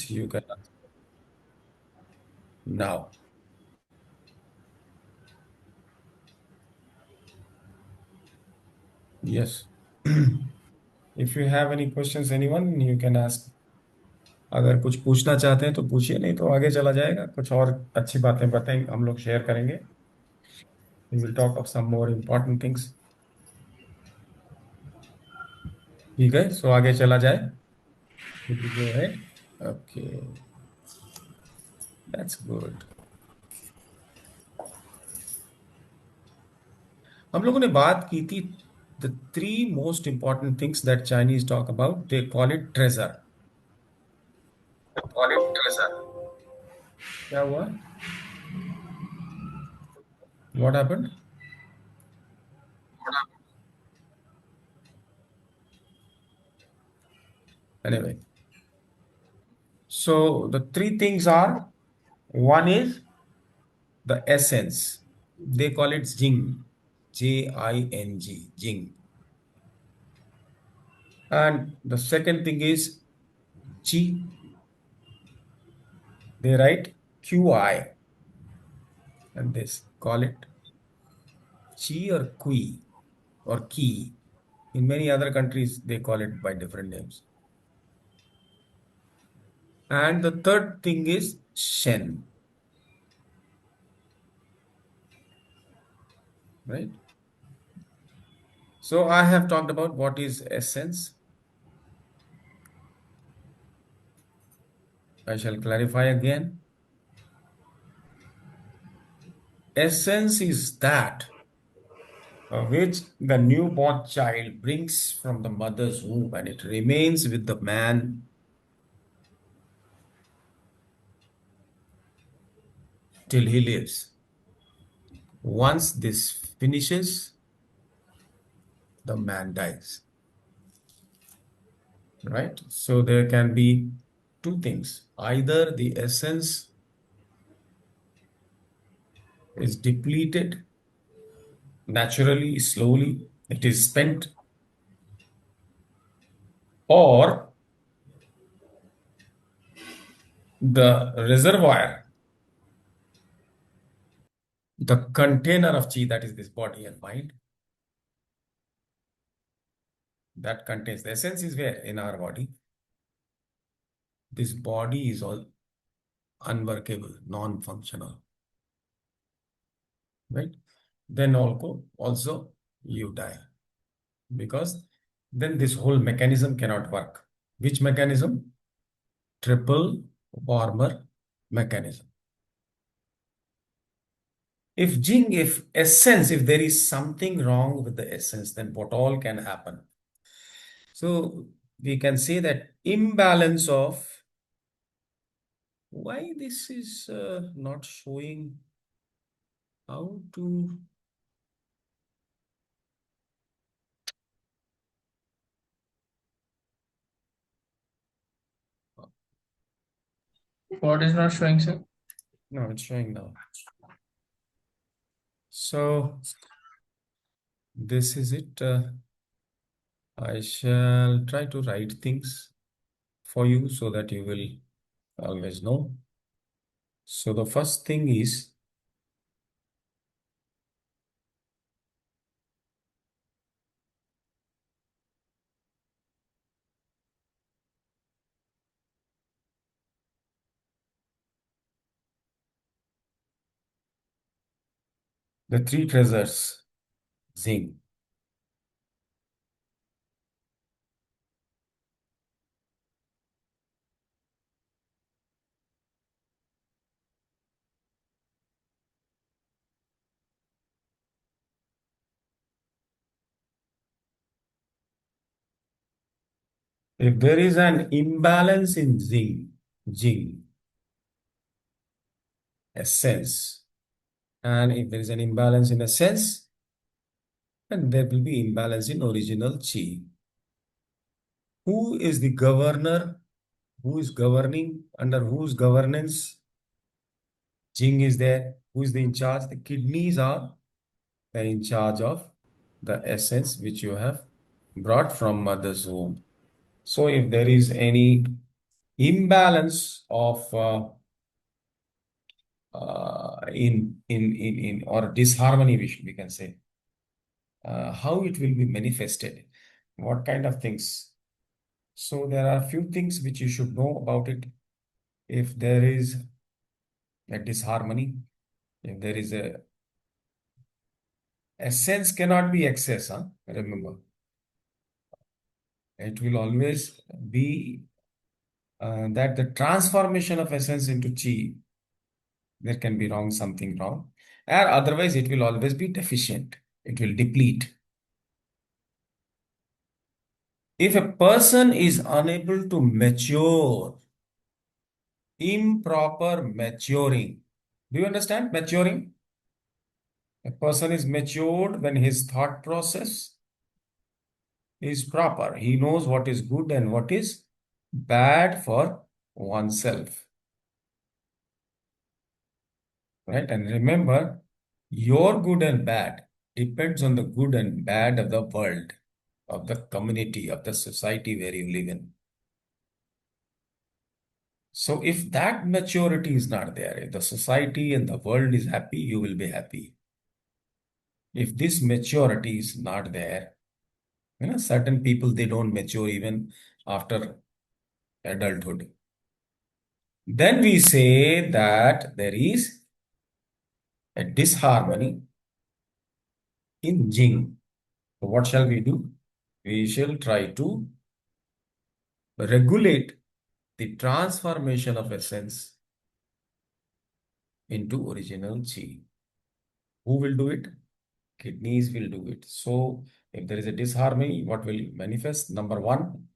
Yes, you can ask now. Yes. If you have any questions, anyone, you can ask. अगर कुछ पूछना चाहते हैं तो पूछिए, नहीं तो आगे चला जाएगा, कुछ और अच्छी बातें बताएंगे, हम लोग शेयर करेंगे. We will talk of some more important things. ठीक है, सो आगे चला जाए. Should we go ahead? Okay, that's good. हम लोगों ने बात की थी the three most important things that Chinese talk about. They call it treasure. Call it treasure. क्या हुआ? What happened? Anyway, so the three things are, one is the essence. They call it Jing, Jing, Jing. And the second thing is Qi. They write Qi, and this call it Qi or Kui or Ki. In many other countries, they call it by different names. And the third thing is Shen, right? So I have talked about what is essence. I shall clarify again. Essence is that which the newborn child brings from the mother's womb, and it remains with the man till he lives. Once this finishes, the man dies. Right? So there can be two things. Either the essence is depleted naturally, slowly, it is spent, or the reservoir, the container of chi, that is this body and mind, that contains the essence is where in our body. This body is all unworkable, non-functional, right? Then also you die, because then this whole mechanism cannot work. Which mechanism? Triple warmer mechanism. If Jing, if essence, if there is something wrong with the essence, then what all can happen? So we can say that imbalance of, why this is not showing how to. What is not showing, sir? No, it's showing now. So this is it. I shall try to write things for you so that you will always know. So the first thing is the three treasures, Zing. If there is an imbalance in Jing, essence, and if there is an imbalance in essence, then there will be imbalance in original Chi. Who is the governor? Who is governing? Under whose governance Jing is there? Who is the in charge? The kidneys are in charge of the essence which you have brought from mother's womb. So if there is any imbalance of in or disharmony, we can say, how it will be manifested, what kind of things. So there are a few things which you should know about it. If there is a disharmony, if there is a essence cannot be excess, huh? Remember, it will always be that the transformation of essence into chi, there can be wrong, something wrong, or otherwise it will always be deficient. It will deplete. If a person is unable to mature, improper maturing. Do you understand maturing? A person is matured when his thought process is proper. He knows what is good and what is bad for oneself. Right? And remember, your good and bad depends on the good and bad of the world, of the community, of the society where you live in. So if that maturity is not there, if the society and the world is happy, you will be happy. If this maturity is not there, certain people, they don't mature even after adulthood. Then we say that there is a disharmony in Jing. So what shall we do? We shall try to regulate the transformation of essence into original chi. Who will do it? Kidneys will do it. So if there is a disharmony, what will manifest? Number one,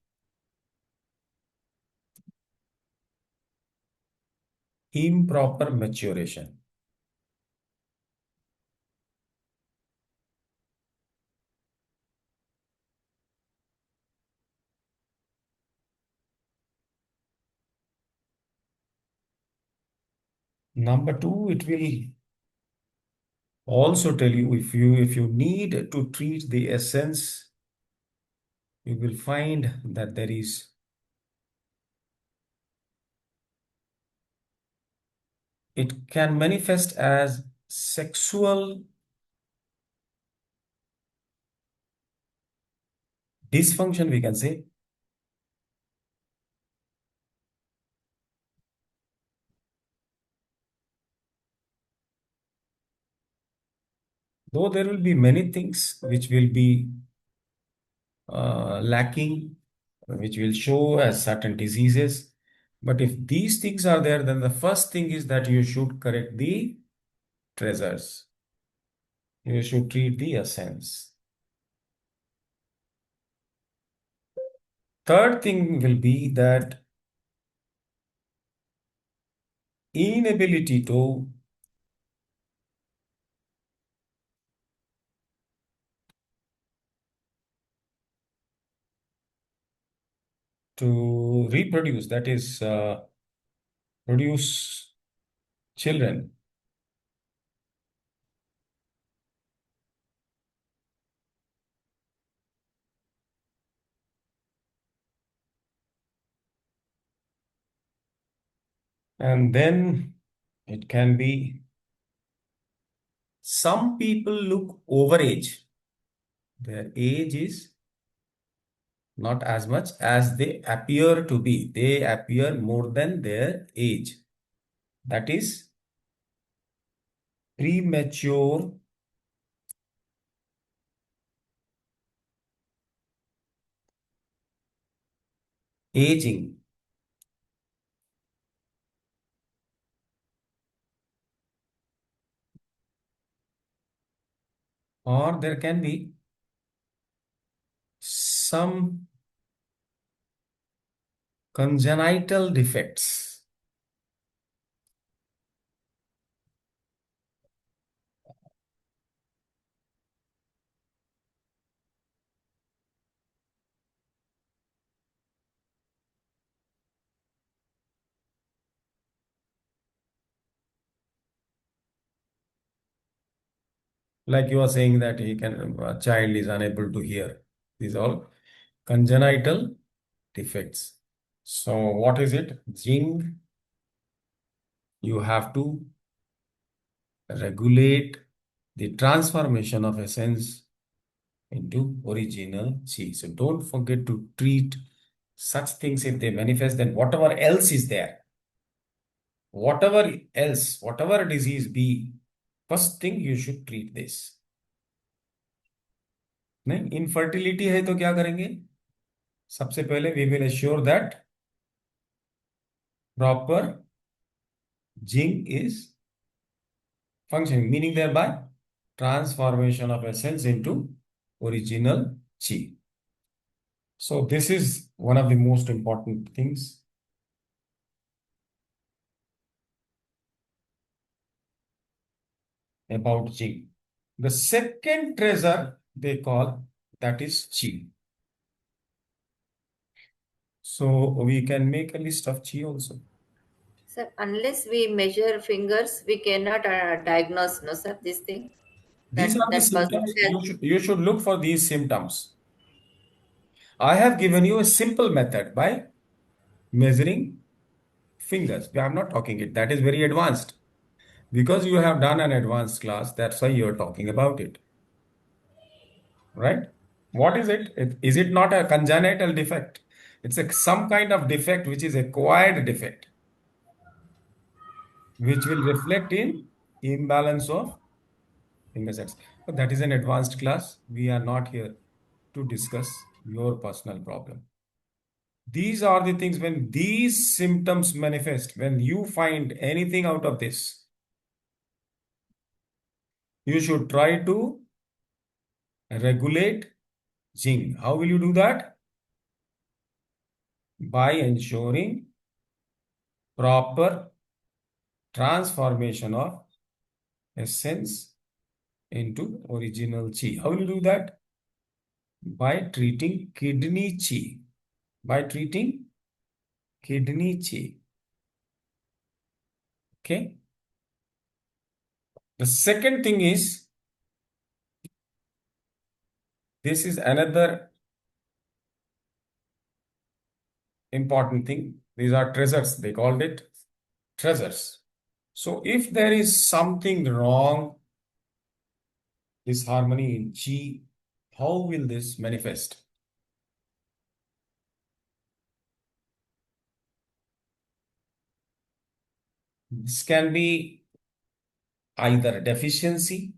improper maturation. Number two, it will also tell you, if you need to treat the essence, you will find that there is it can manifest as sexual dysfunction, we can say. Though there will be many things which will be lacking, which will show as certain diseases. But if these things are there, then the first thing is that you should correct the treasures. You should treat the essence. Third thing will be that inability to reproduce, that is, produce children. And then it can be some people look overage. Their age is not as much as they appear to be. They appear more than their age. That is premature aging. Or there can be some congenital defects. Like you are saying that a child is unable to hear. These are all congenital defects. So what is it? Jing, you have to regulate the transformation of essence into original chi. So don't forget to treat such things if they manifest, then whatever else is there, whatever else, whatever disease be, first thing you should treat this. नहीं, infertility है तो क्या करेंगे? सबसे पहले we will assure that proper zinc is functioning, meaning thereby transformation of essence into original chi. So this is one of the most important things about chi. The second treasure they call that is chi. So we can make a list of chi also. Sir, unless we measure fingers, we cannot diagnose, no, sir, this thing. These are the That person symptoms. has. You should look for these symptoms. I have given you a simple method by measuring fingers. I'm not talking it. That is very advanced. Because you have done an advanced class, that's why you're talking about it, right? What is it? Is it not a congenital defect? It's some kind of defect which is acquired defect, which will reflect in imbalance of finger sets. But that is an advanced class. We are not here to discuss your personal problem. These are the things when these symptoms manifest, when you find anything out of this, you should try to regulate Jing. How will you do that? By ensuring proper transformation of essence into original chi. How will you do that? By treating kidney chi. By treating kidney chi. Okay. The second thing is, this is another important thing. These are treasures. They called it treasures. So if there is something wrong, disharmony in chi, how will this manifest? This can be either deficiency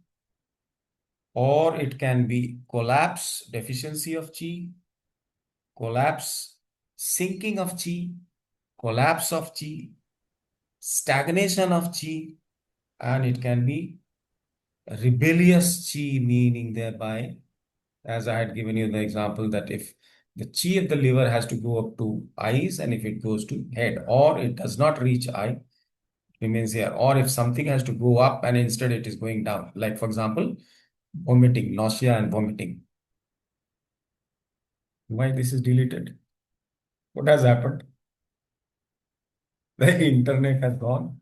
or it can be collapse, deficiency of chi, collapse, sinking of chi, collapse of chi, stagnation of chi, and it can be rebellious chi, meaning thereby, as I had given you the example, that if the chi of the liver has to go up to eyes and if it goes to head or it does not reach eye, remains here, or if something has to go up and instead it is going down, like for example, vomiting, nausea and vomiting. Why this is deleted? What has happened? The internet has gone.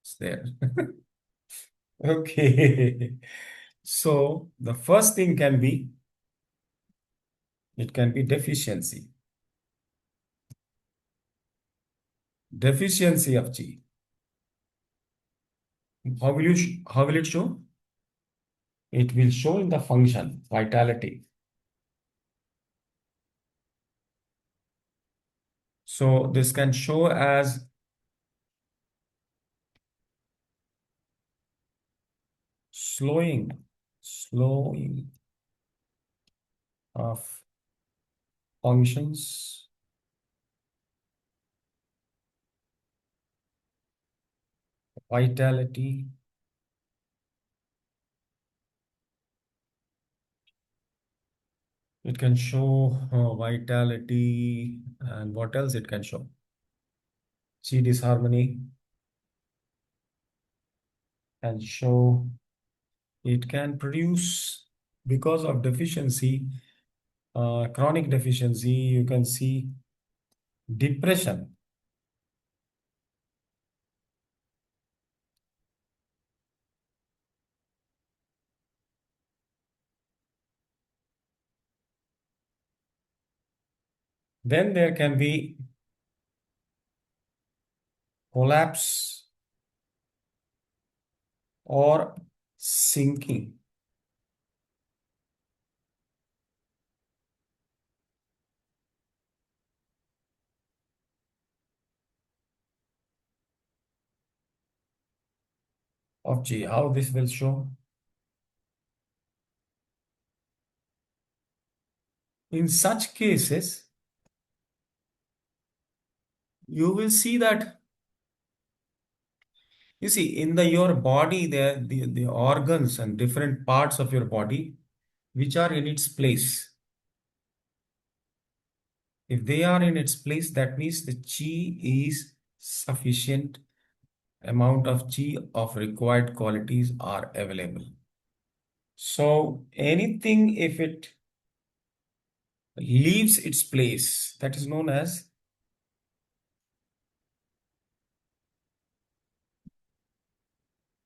It's there. Okay. So the first thing can be, it can be deficiency. Deficiency of chi. How will it show? It will show in the function, vitality. So this can show as slowing of functions, vitality. It can show vitality, and what else it can show? Chi disharmony can show, it can produce, because of deficiency, chronic deficiency, you can see depression. Then there can be collapse or sinking of G. How this will show? In such cases, you will see that, you see, in the your body, there the organs and different parts of your body which are in its place. If they are in its place, that means the chi is sufficient amount of chi of required qualities are available. So anything, if it leaves its place, that is known as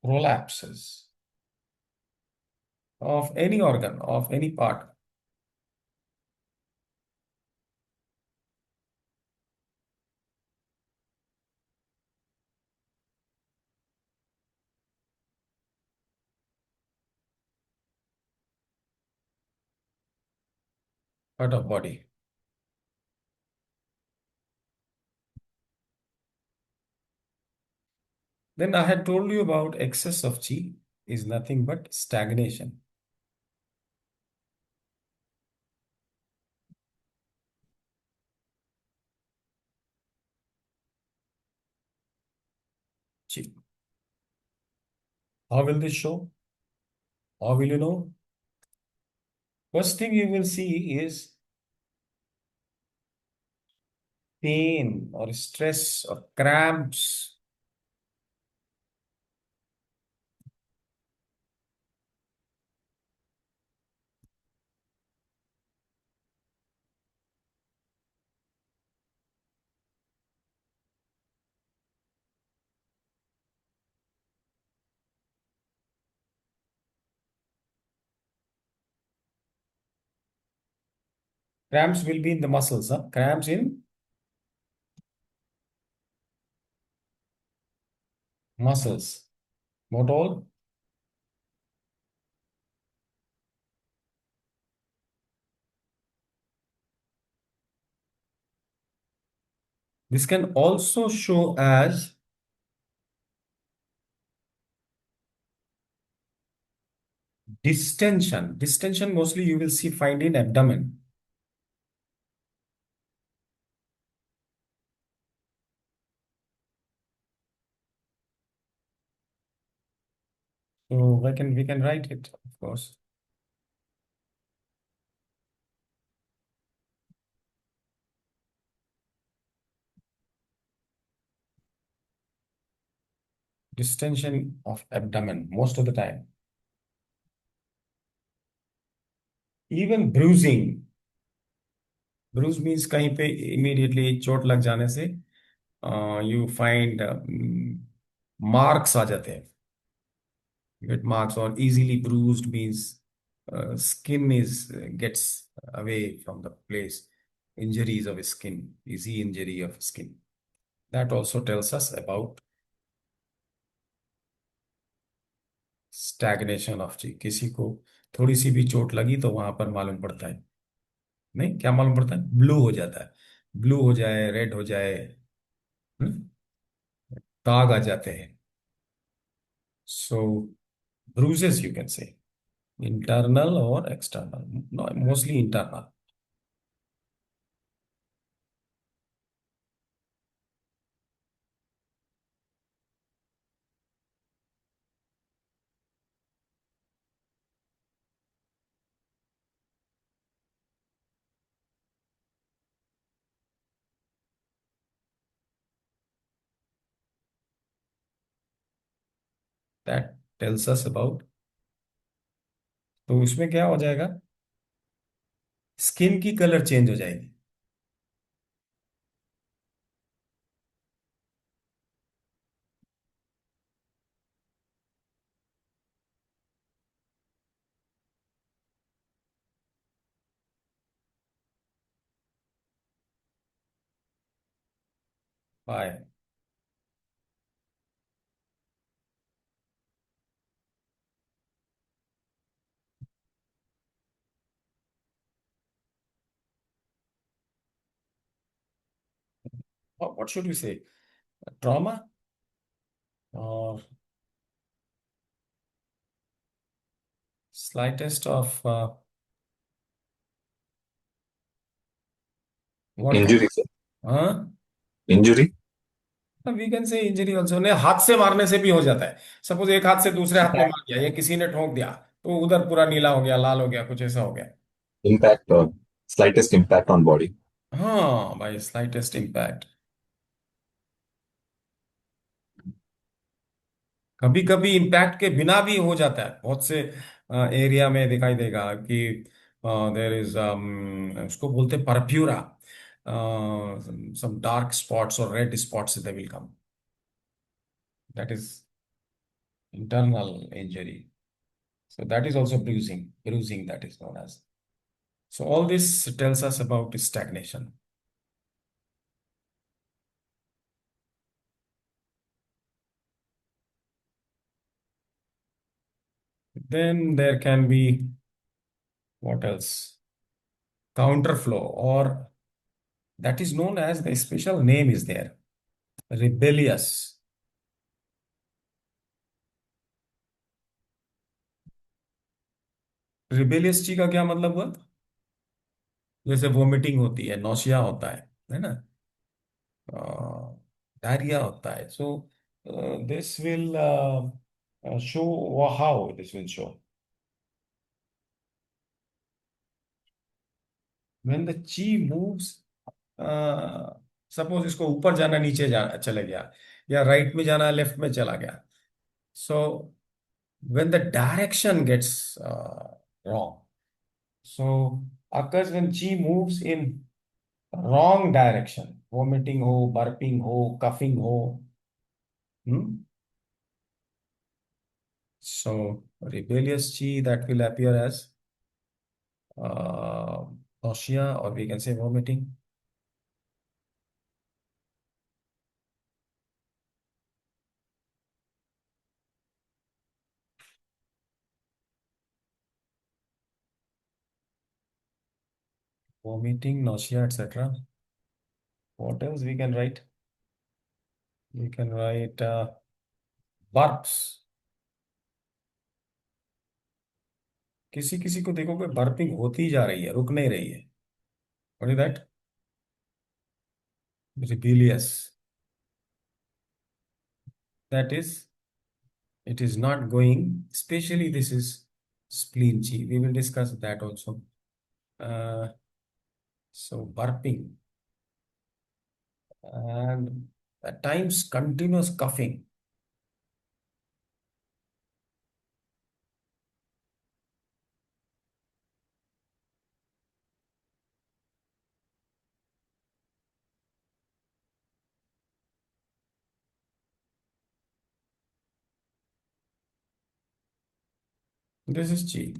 prolapses of any organ, of any part of body. Then I had told you about excess of chi is nothing but stagnation. Chi. How will this show? How will you know? First thing you will see is pain or stress or cramps. Cramps will be in the muscles, huh? Cramps in muscles. Not all. This can also show as distension. Distension mostly you will see find in abdomen. So we can write it, of course. Distension of abdomen most of the time. Even bruising. Bruise means कहीं पे immediately चोट लग जाने से you find marks आ जाते हैं. You get marks, or easily bruised means skin is gets away from the place. Injuries of skin, easy injury of skin. That also tells us about stagnation of G. किसी को थोड़ी सी भी चोट लगी तो वहां पर मालूम पड़ता है. नहीं, क्या मालूम पड़ता है? ब्लू हो जाता है. ब्लू हो जाए, रेड हो जाए, हम्म, दाग आ जाते हैं. सो bruises you can say, internal or external. No, mostly internal. That tells us about. तो उसमें क्या हो जाएगा? स्किन की कलर चेंज हो जाएगी. Why? What should we say? Trauma or slightest of what kind? Injury, sir. Huh? Injury. We can say injury also ने हाथ से मारने से भी हो जाता है। सपोज एक हाथ से दूसरे हाथ में Impact. मार दिया या किसी ने ठोक दिया तो उधर पूरा नीला हो गया, लाल हो गया, कुछ ऐसा हो गया। Impact. Slightest impact on body. हाँ भाई, स्लाइटेस्ट इम्पैक्ट। कभी कभी इम्पैक्ट के बिना भी हो जाता है, बहुत से एरिया में दिखाई देगा कि देर इज उसको बोलते परप्यूरा, सम डार्क स्पॉट्स और red spots they will come, that is internal injury. So that is also bruising that is known as. So all this tells us about stagnation. Then there can be what else? Counterflow, or that is known as, the special name is there, rebellious। Rebellious ची का क्या मतलब हुआ? जैसे vomiting होती है, nausea होता है ना, डायरिया होता है। So this will show, how this will show when the ची मूव्स। सपोज इसको ऊपर जाना, नीचे जाना चले गया, या राइट में जाना, लेफ्ट में चला गया। So when the direction gets wrong, so occurs when chi moves in wrong direction, vomiting हो, burping हो, coughing हो। hmm? So rebellious chi, that will appear as uh, nausea, or we can say vomiting। Vomiting, nausea, etc. What else we can write? We can write burps। किसी किसी को देखोगे burping होती जा रही है, रुक नहीं रही है। What is that? Rebellious. That is, it is not going. Especially this is spleen chi. We will discuss that also. Uh, so burping and at times continuous coughing. This is chi.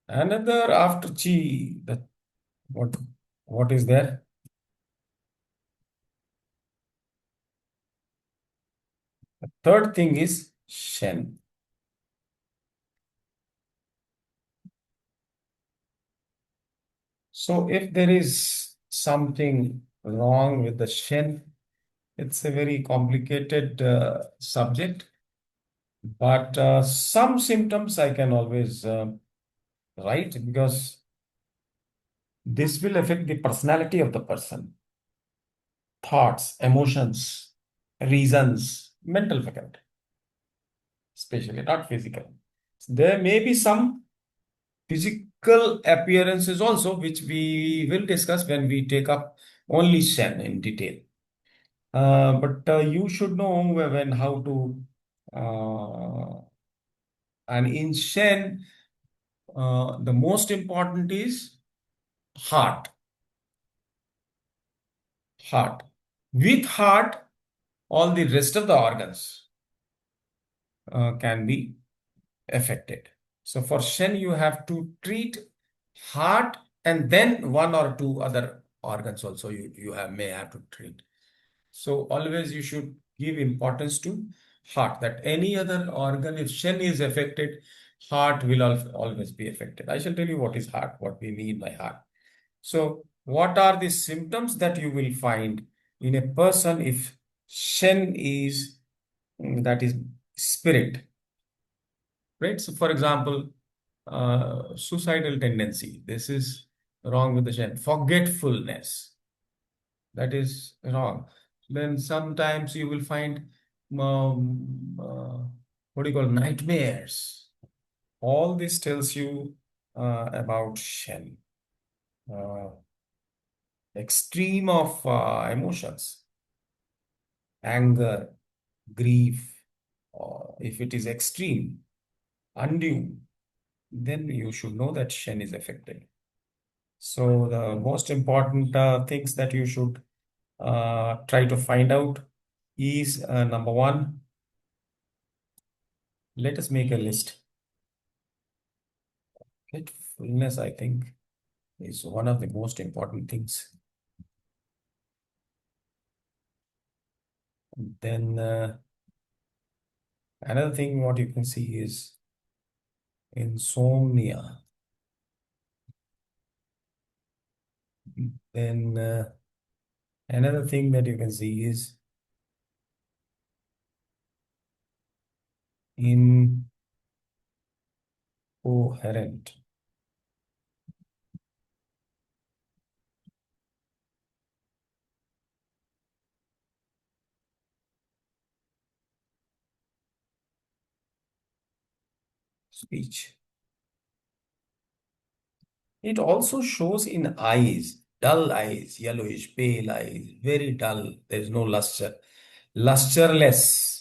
Another after chi, that what what is there? The third thing is Shen. So if there is something wrong with the Shen, it's a very complicated subject. But some symptoms I can always write, because this will affect the personality of the person, thoughts, emotions, reasons, mental faculty, especially not physical. There may be some physical appearances also, which we will discuss when we take up only Shen in detail. But you should know when how to, and in Shen, the most important is heart. Heart. With heart, all the rest of the organs can be affected. So for Shen, you have to treat heart and then one or two other organs also you may have to treat. So always you should give importance to heart, that any other organ, if Shen is affected, heart will always be affected. I shall tell you what is heart, what we mean by heart. So what are the symptoms that you will find in a person if Shen is, that is spirit, right? So for example, suicidal tendency, this is wrong with the Shen. Forgetfulness, that is wrong. Then sometimes you will find what do you call nightmares. All this tells you about Shen. Uh, Extreme of emotions, anger, grief, or if it is extreme, undue, then you should know that Shen is affected. So the most important things that you should try to find out is number one, let us make a list. Fullness, I think, is one of the most important things. Then another thing what you can see is insomnia. Then another thing that you can see is incoherent speech. It also shows in eyes, dull eyes, yellowish, pale eyes, very dull. There is no luster, lusterless.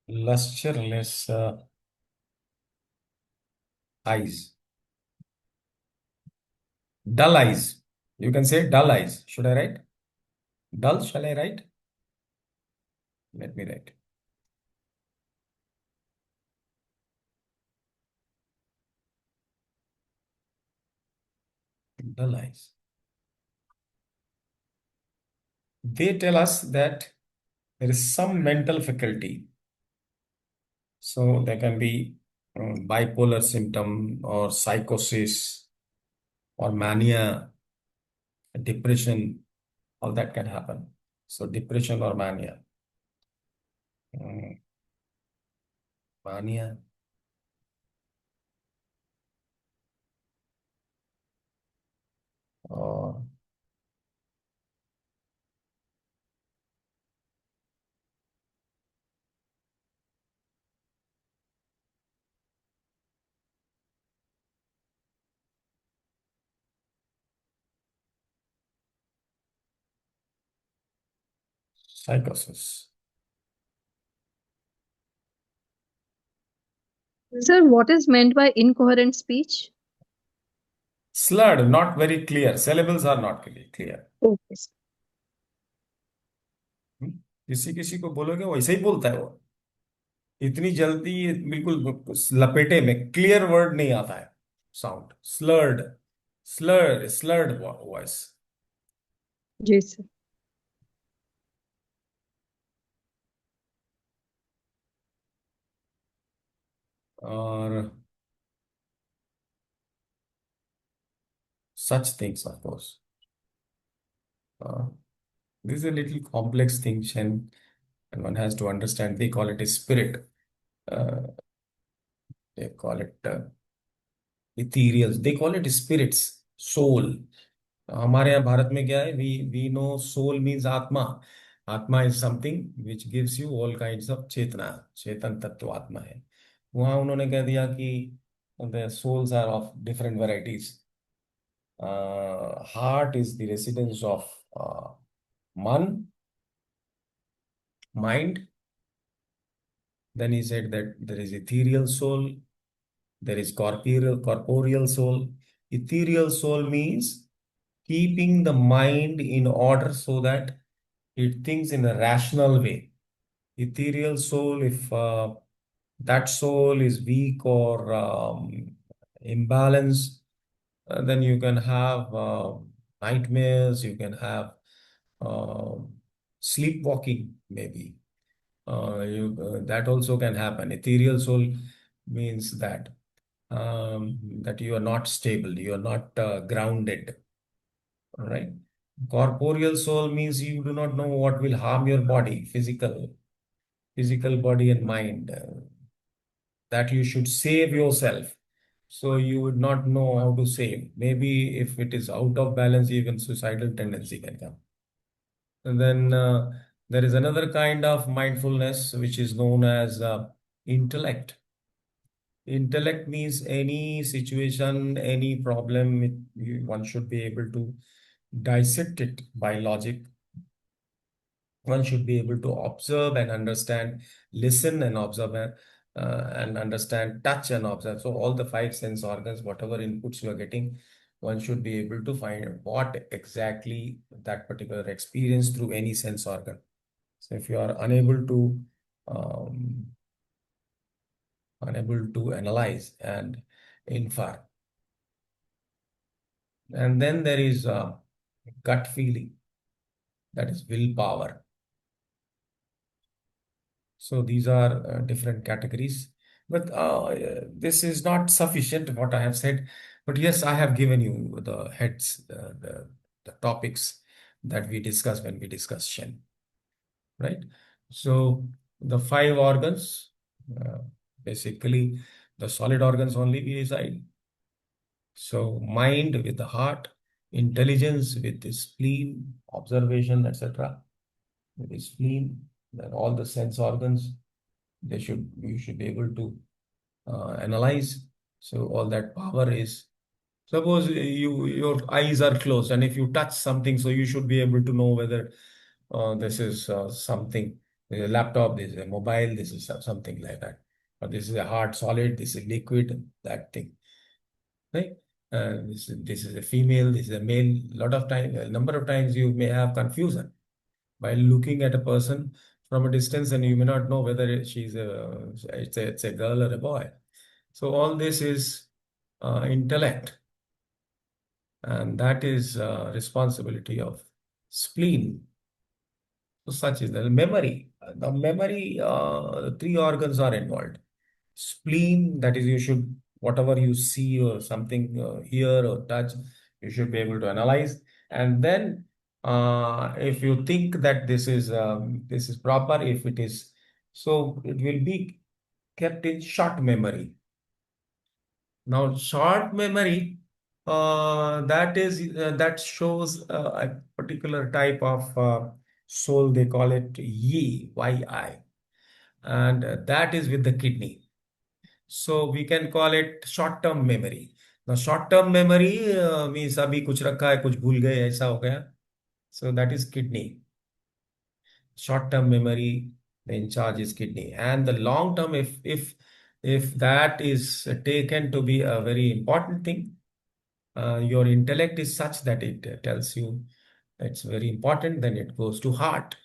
Lusterless eyes, dull eyes. You can say dull eyes. Should I write? Dull, shall I write? Let me write. Dull eyes. They tell us that there is some mental faculty. So there can be bipolar symptom or psychosis or mania, depression, all that can happen. So depression or mania. Mania or psychosis. Sir, what is meant by incoherent speech? Slurred, not very clear. Syllables are not clear. Okay. किसी किसी को बोलोगे वैसे ही बोलता है वो, इतनी जल्दी बिल्कुल लपेटे में क्लियर वर्ड नहीं आता है, साउंड स्लर्ड, स्लर्ड वॉइस. जी सर. और such things, of course. This is a little complex thing, Shen, and one has to understand. They call it a spirit. They call it ethereal. They call it spirits, soul. हमारे यहाँ भारत में क्या है, we know soul means आत्मा. आत्मा is something which gives you all kinds of चेतना, चेतन तत्व आत्मा है. वहां उन्होंने कह दिया कि the souls are of different varieties. Heart is the residence of मन, mind. Then he said that there is ethereal soul, there is corporeal soul. Ethereal soul means keeping the mind in order so that it thinks in a rational way. Ethereal soul, if that soul is weak or imbalanced, then you can have nightmares, you can have um sleepwalking, maybe. That also can happen. Ethereal soul means that you are not stable, you are not grounded, all right? Corporeal soul means you do not know what will harm your body, physical body and mind, that you should save yourself. So you would not know how to save. Maybe if it is out of balance, even suicidal tendency can come. And then there is another kind of mindfulness which is known as intellect. Intellect means any situation, any problem, one should be able to dissect it by logic. One should be able to observe and understand, listen and observe, and understand, touch and observe. So all the five sense organs, whatever inputs you are getting, one should be able to find what exactly that particular experience through any sense organ. So if you are um, unable to analyze and infer, and then there is gut feeling, that is willpower. So these are different categories. But this is not sufficient, what I have said. But yes, I have given you the heads, the topics that we discuss when we discuss Shen, right? So the five organs, uh, basically the solid organs only we decide. So mind with the heart, intelligence with the spleen, observation, etc. With the spleen, then all the sense organs, you should be able to analyze. So all that power is, suppose your eyes are closed, and if you touch something, so you should be able to know whether this is something, this is a laptop, this is a mobile, this is something like that, or this is a hard solid, this is liquid, that thing, right? This is a female, this is a male. A number of times you may have confusion while looking at a person from a distance, and you may not know whether it's a girl or a boy. So all this is intellect, and that is responsibility of spleen. So such is the memory. The memory, three organs are involved. Spleen, that is, you should, whatever you see or something, hear or touch, you should be able to analyze. And then, if you think that this is proper, if it is, so it will be kept in short memory. Now, short memory, that shows a particular type of soul. They call it yi, and that is with the kidney. So we can call it short-term memory. Now, short-term memory means अभी कुछ रखा है, कुछ भूल गए, ऐसा हो गया. So that is kidney. Short-term memory, the in charge is kidney, and the long-term, if that is taken to be a very important thing, your intellect is such that it tells you it's very important, then it goes to heart,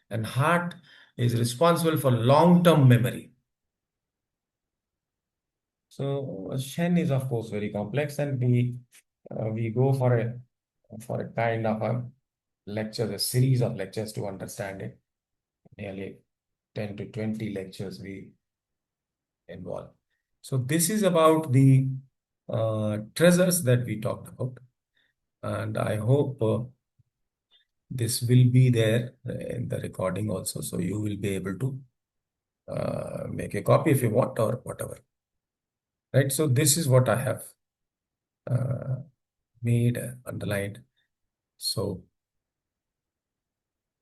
and heart is responsible for long-term memory. So Shen is of course very complex, and we go for a kind of a lecture, a series of lectures to understand it. Nearly 10 to 20 lectures we involve. So this is about the treasures that we talked about, and I hope this will be there in the recording also, so you will be able to make a copy if you want or whatever. Right. So this is what I have uh, made, underlined, so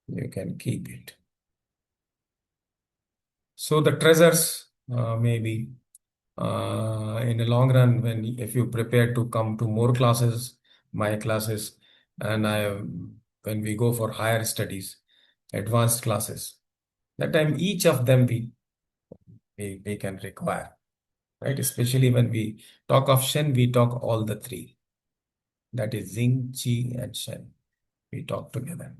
you can keep it. So the treasures, maybe in the long run, if you prepare to come to more classes, my classes, and when we go for higher studies, advanced classes, that time each of them we can require, right? Especially when we talk of Shen, we talk all the three. That is Yin, Qi, and Shen. We talk together.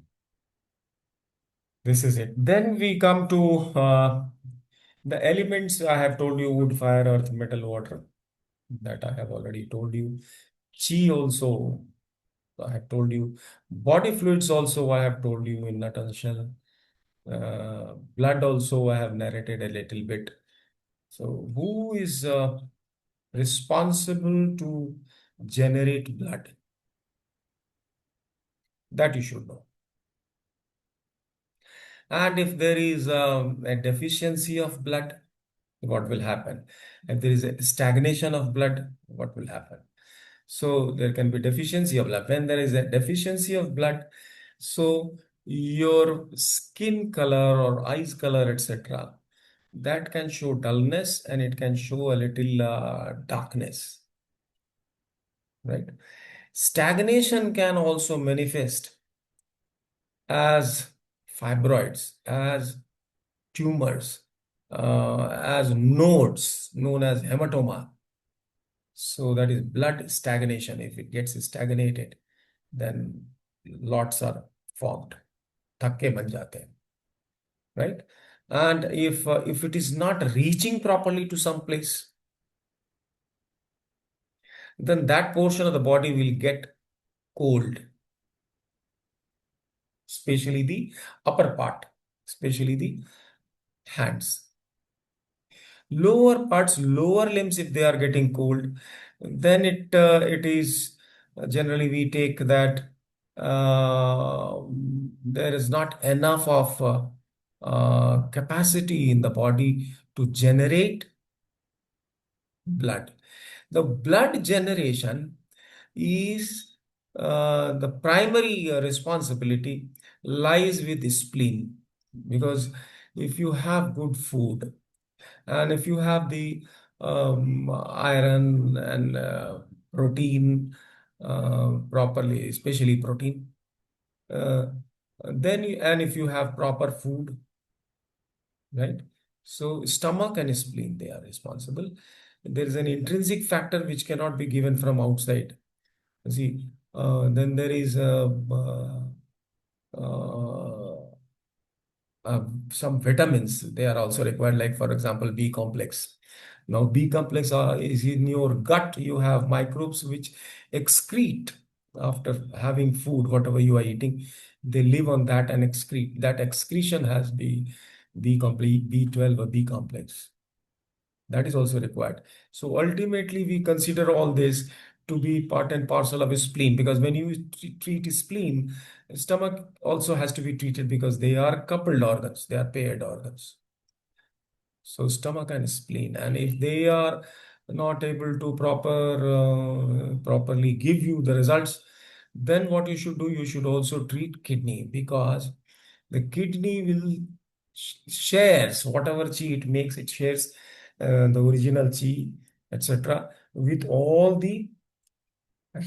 This is it. Then we come to the elements. I have told you: wood, fire, earth, metal, water. That I have already told you. Chi also, I have told you. Body fluids also, I have told you in a nutshell. Blood also, I have narrated a little bit. So, who is responsible to generate blood? That you should know. And if there is a deficiency of blood, what will happen? If there is a stagnation of blood, what will happen? So there can be deficiency of blood. When there is a deficiency of blood, so your skin color or eyes color, etc., that can show dullness and it can show a little darkness, right? Stagnation can also manifest as fibroids, as tumors, as nodes known as hematoma. So that is blood stagnation. If it gets stagnated, then lots are formed. Thakke ban jate hain, right? And if it is not reaching properly to some place, then that portion of the body will get cold, especially the upper part, especially the hands. Lower parts, lower limbs, if they are getting cold, then it is generally we take that there is not enough of capacity in the body to generate blood. The blood generation is the primary responsibility lies with the spleen, because if you have good food and if you have the iron and protein properly, especially protein, uh, and if you have proper food, right? So stomach and spleen, they are responsible. There is an intrinsic factor which cannot be given from outside. See, then there is uh, some vitamins. They are also required, like for example, B complex. Now, B complex is in your gut. You have microbes which excrete after having food, whatever you are eating. They live on that and excrete. That excretion has B complete, B12 or B complex. That is also required. So ultimately, we consider all this to be part and parcel of a spleen, because when you treat a spleen, stomach also has to be treated because they are coupled organs, they are paired organs. So stomach and spleen, and if they are not able to properly give you the results, then what you should do, you should also treat kidney, because the kidney will shares whatever chi it makes, it shares the original chi, etc., with all the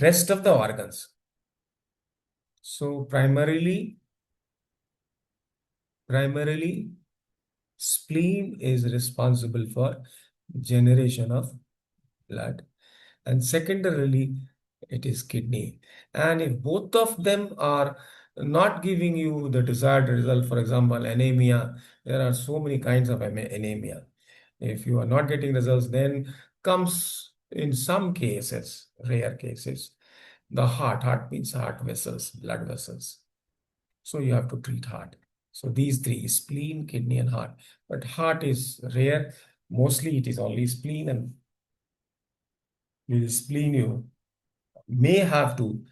rest of the organs. So primarily, spleen is responsible for generation of blood, and secondarily, it is kidney. And if both of them are not giving you the desired result, for example, anemia, there are so many kinds of anemia. If you are not getting results, then comes in some cases, rare cases, the heart. Heart means heart vessels, blood vessels. So you have to treat heart. So these three: spleen, kidney, and heart. But heart is rare. Mostly it is only spleen, and with spleen you may have to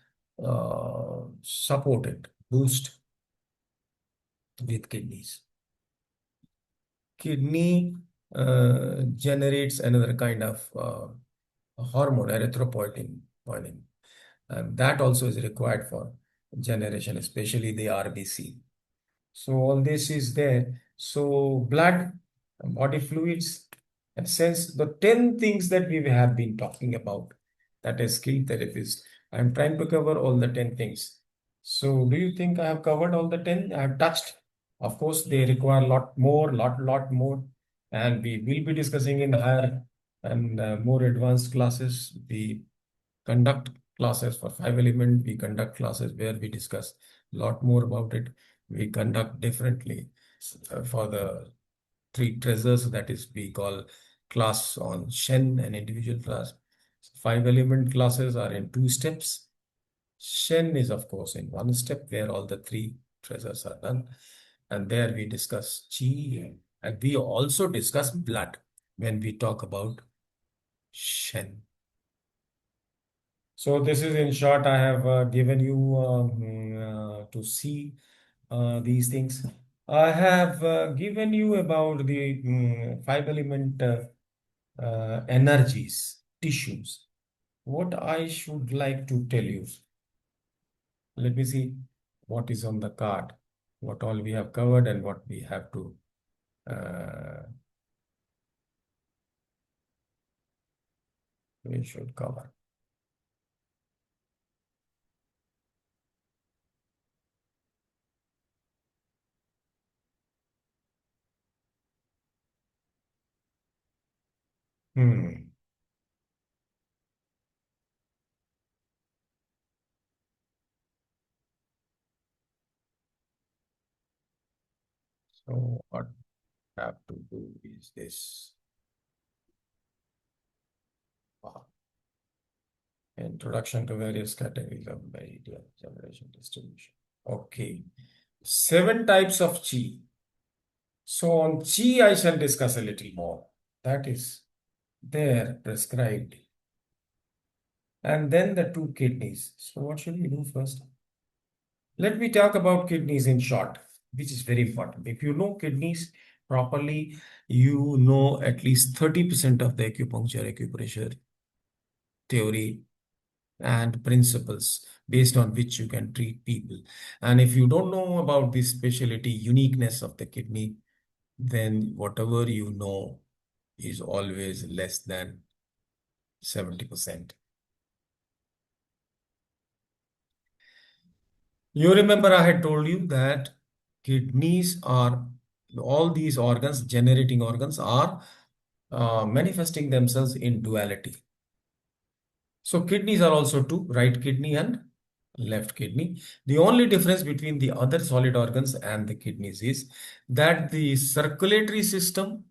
support it, boost with kidneys. Kidney generates another kind of hormone, erythropoietin, and that also is required for generation, especially the RBC. So all this is there. So blood, body fluids, and sense, the 10 things that we have been talking about, that is skill therapist. I'm trying to cover all the 10 things. So do you think I have covered all the 10? I have touched. Of course, they require a lot more, lot more. And we will be discussing in higher and more advanced classes we conduct classes for 5 element. We conduct classes where we discuss a lot more about it. We conduct differently for the three treasures, that is, we call class on Shen and individual class. 5 element classes are in 2 steps. Shen is, of course, in 1 step where all the three treasures are done. And there we discuss Qi, and we also discuss blood when we talk about Shen. So this is in short, I have given you to see these things. I have given you about the 5 element energies, tissues. What I should like to tell you. Let me see what is on the card, what all we have covered and what we have to we should cover. Hmm. So what I have to do is this. Introduction to various categories of media generation distribution. Okay. 7 types of chi. So on chi, I shall discuss a little more. That is there prescribed. And then the 2 kidneys. So what should we do first? Let me talk about kidneys in short, which is very important. If you know kidneys properly, you know at least 30% of the acupuncture theory and principles based on which you can treat people. And if you don't know about the specialty, uniqueness of the kidney, then whatever you know is always less than 70%. You remember I had told you that kidneys are, all these organs, generating organs, are manifesting themselves in duality. So kidneys are also two, right kidney and left kidney. The only difference between the other solid organs and the kidneys is that the circulatory system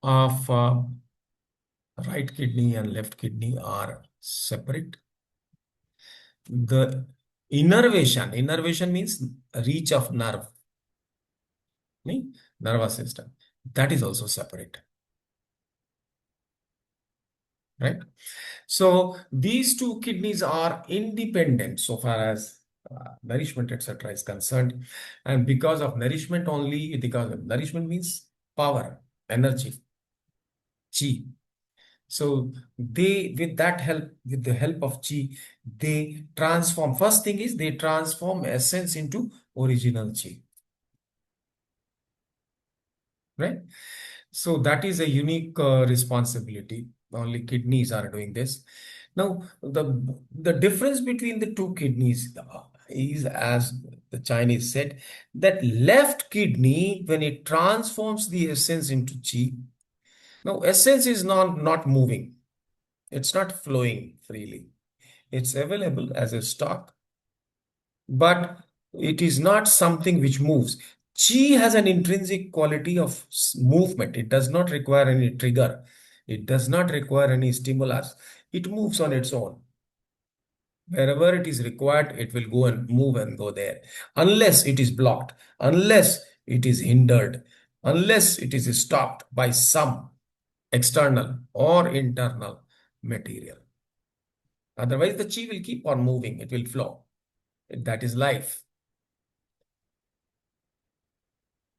of right kidney and left kidney are separate. The innervation means reach of nerve, nervous system, that is also separate, right? So these two kidneys are independent so far as nourishment, etc. is concerned. And because of nourishment only, because of nourishment means power, energy, chi. So they, with that help, with the help of chi, they transform. First thing is they transform essence into original chi, right? So that is a unique responsibility. Only kidneys are doing this. Now, the difference between the two kidneys is, as the Chinese said, that left kidney, when it transforms the essence into chi, now essence is not moving. It's not flowing freely. It's available as a stock, but it is not something which moves. Chi has an intrinsic quality of movement. It does not require any trigger. It does not require any stimulus. It moves on its own. Wherever it is required, it will go and move and go there. Unless it is blocked, unless it is hindered, unless it is stopped by some external or internal material. Otherwise, the chi will keep on moving. It will flow. That is life.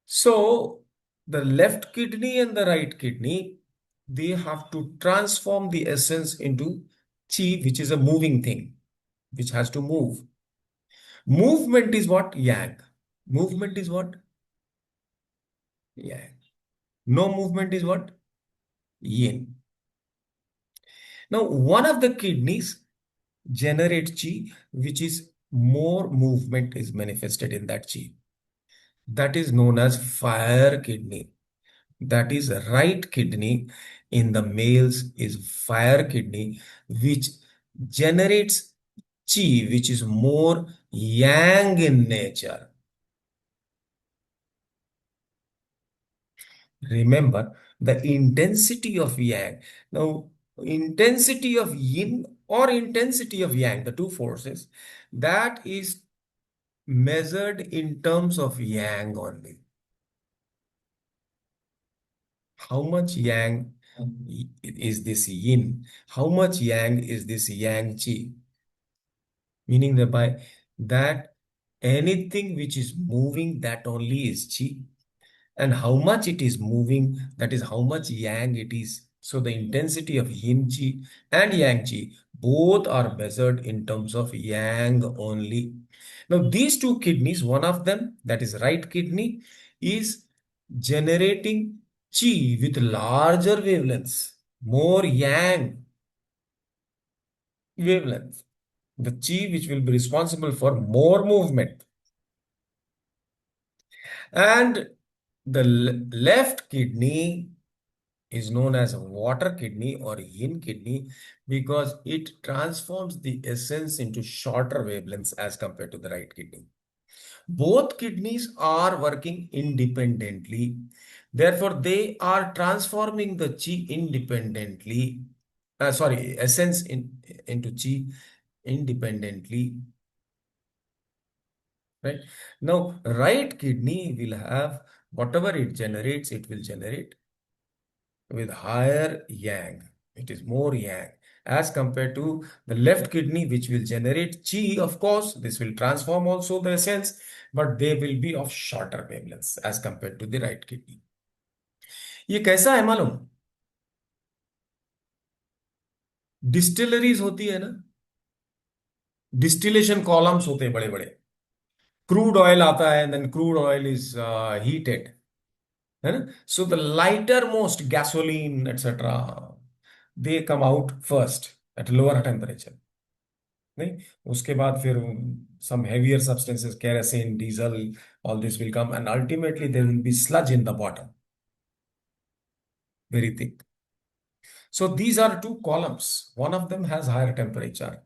So the left kidney and the right kidney, they have to transform the essence into chi, which is a moving thing, which has to move. Movement is what? Yang. Movement is what? Yang. No movement is what? Yin. Now, one of the kidneys generates chi, which is more movement is manifested in that chi. That is known as fire kidney. That is right kidney in the males is fire kidney, which generates chi, which is more yang in nature. Remember the intensity of yang. Now, intensity of yin or intensity of yang, the two forces, that is measured in terms of yang only. How much yang is this yin? How much yang is this yang chi? Meaning that by that anything which is moving, that only is chi. And how much it is moving, that is how much yang it is. So the intensity of yin chi and yang chi both are measured in terms of yang only. Now these two kidneys, one of them, that is right kidney, is generating chi with larger wavelengths, more yang wavelengths, the chi which will be responsible for more movement. And the left kidney is known as water kidney or yin kidney because it transforms the essence into shorter wavelengths as compared to the right kidney. Both kidneys are working independently. Therefore, they are transforming the chi independently. Essence into chi independently. Right? Now, right kidney will have whatever it generates, it will generate with higher yang. It is more yang as compared to the left kidney, which will generate chi. Of course, this will transform also the essence, but they will be of shorter wavelengths as compared to the right kidney. ये कैसा है मालूम? Distilleries होती है ना, distillation columns होते हैं बड़े बड़े, क्रूड ऑयल आता है, then crude oil is heated, है ना. So the lighter most gasoline etcetera, they come out first at lower temperature. नहीं, उसके बाद फिर some heavier substances, kerosene, diesel, all this will come, and ultimately there will be sludge in the bottom, very thick. So these are two columns. One of them has higher temperature,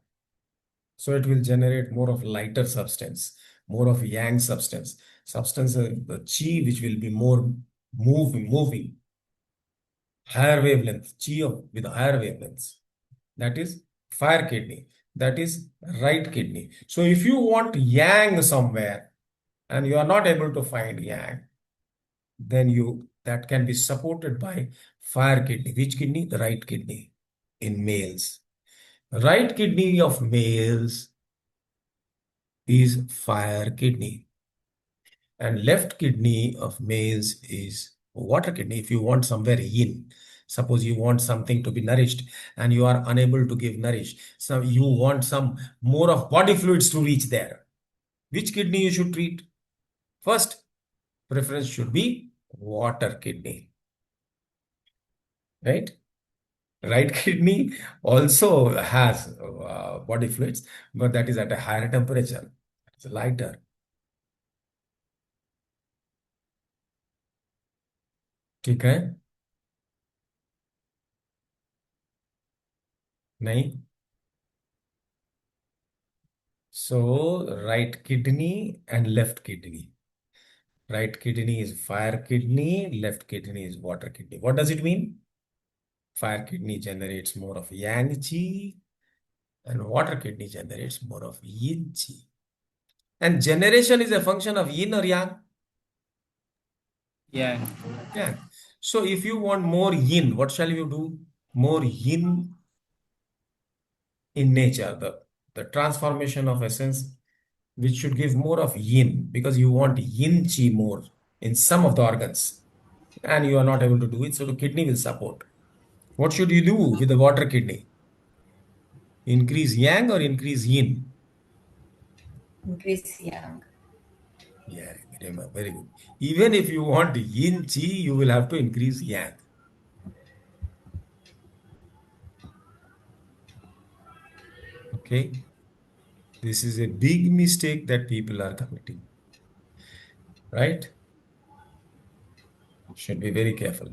so it will generate more of lighter substance, more of yang substance, the chi which will be more moving, higher wavelength, chi with higher wavelengths. That is fire kidney. That is right kidney. So if you want yang somewhere and you are not able to find yang, then that can be supported by fire kidney. Which kidney? The right kidney in males. Right kidney of males is fire kidney, and left kidney of males is water kidney. If you want somewhere yin, suppose you want something to be nourished and you are unable to give nourish, so you want some more of body fluids to reach there. Which kidney you should treat? First preference should be water kidney, right? Right kidney also has body fluids, but that is at a higher temperature. It's lighter. ठीक है? नहीं? So right kidney and left kidney. Right kidney is fire kidney, left kidney is water kidney. What does it mean? Fire kidney generates more of yang chi and water kidney generates more of yin chi. And generation is a function of yin or yang? Yang. Yang. So if you want more yin, what shall you do? More yin in nature, the transformation of essence, which should give more of yin, because you want yin chi more in some of the organs and you are not able to do it, so the kidney will support. What should you do with the water kidney? Increase yang or increase yin? Increase yang. Yeah, very good. Even if you want yin chi, you will have to increase yang. Okay, this is a big mistake that people are committing, right? Should be very careful.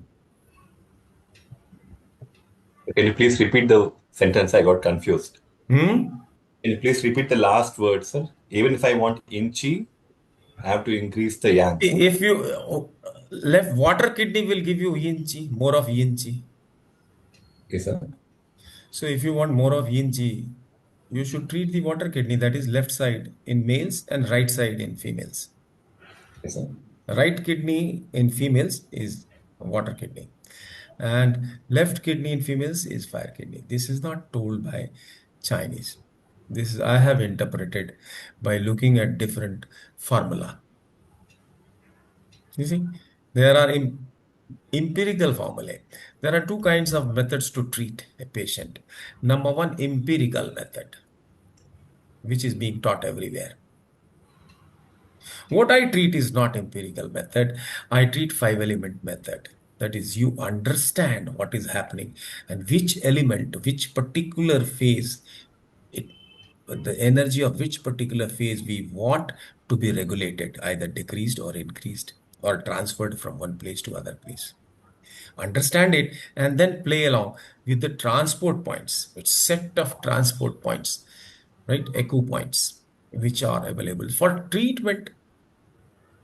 Can you please repeat the sentence? I got confused. Hmm? Can you please repeat the last word, sir? Even if I want yin chi, I have to increase the yang, sir. If you left water kidney will give you yin chi, more of yin chi. Okay, sir. So if you want more of yin chi, you should treat the water kidney, that is left side in males and right side in females. Okay, sir. Right kidney in females is water kidney, and left kidney in females is fire kidney. This is not told by Chinese. This is I have interpreted by looking at different formula. You see, there are empirical formulae. There are two kinds of methods to treat a patient. Number one, empirical method, which is being taught everywhere. What I treat is not empirical method. I treat five element method. That is, you understand what is happening and which element, which particular phase, it, the energy of which particular phase we want to be regulated, either decreased or increased or transferred from one place to other place. Understand it and then play along with the transport points, which set of transport points, right? Acupoints, which are available for treatment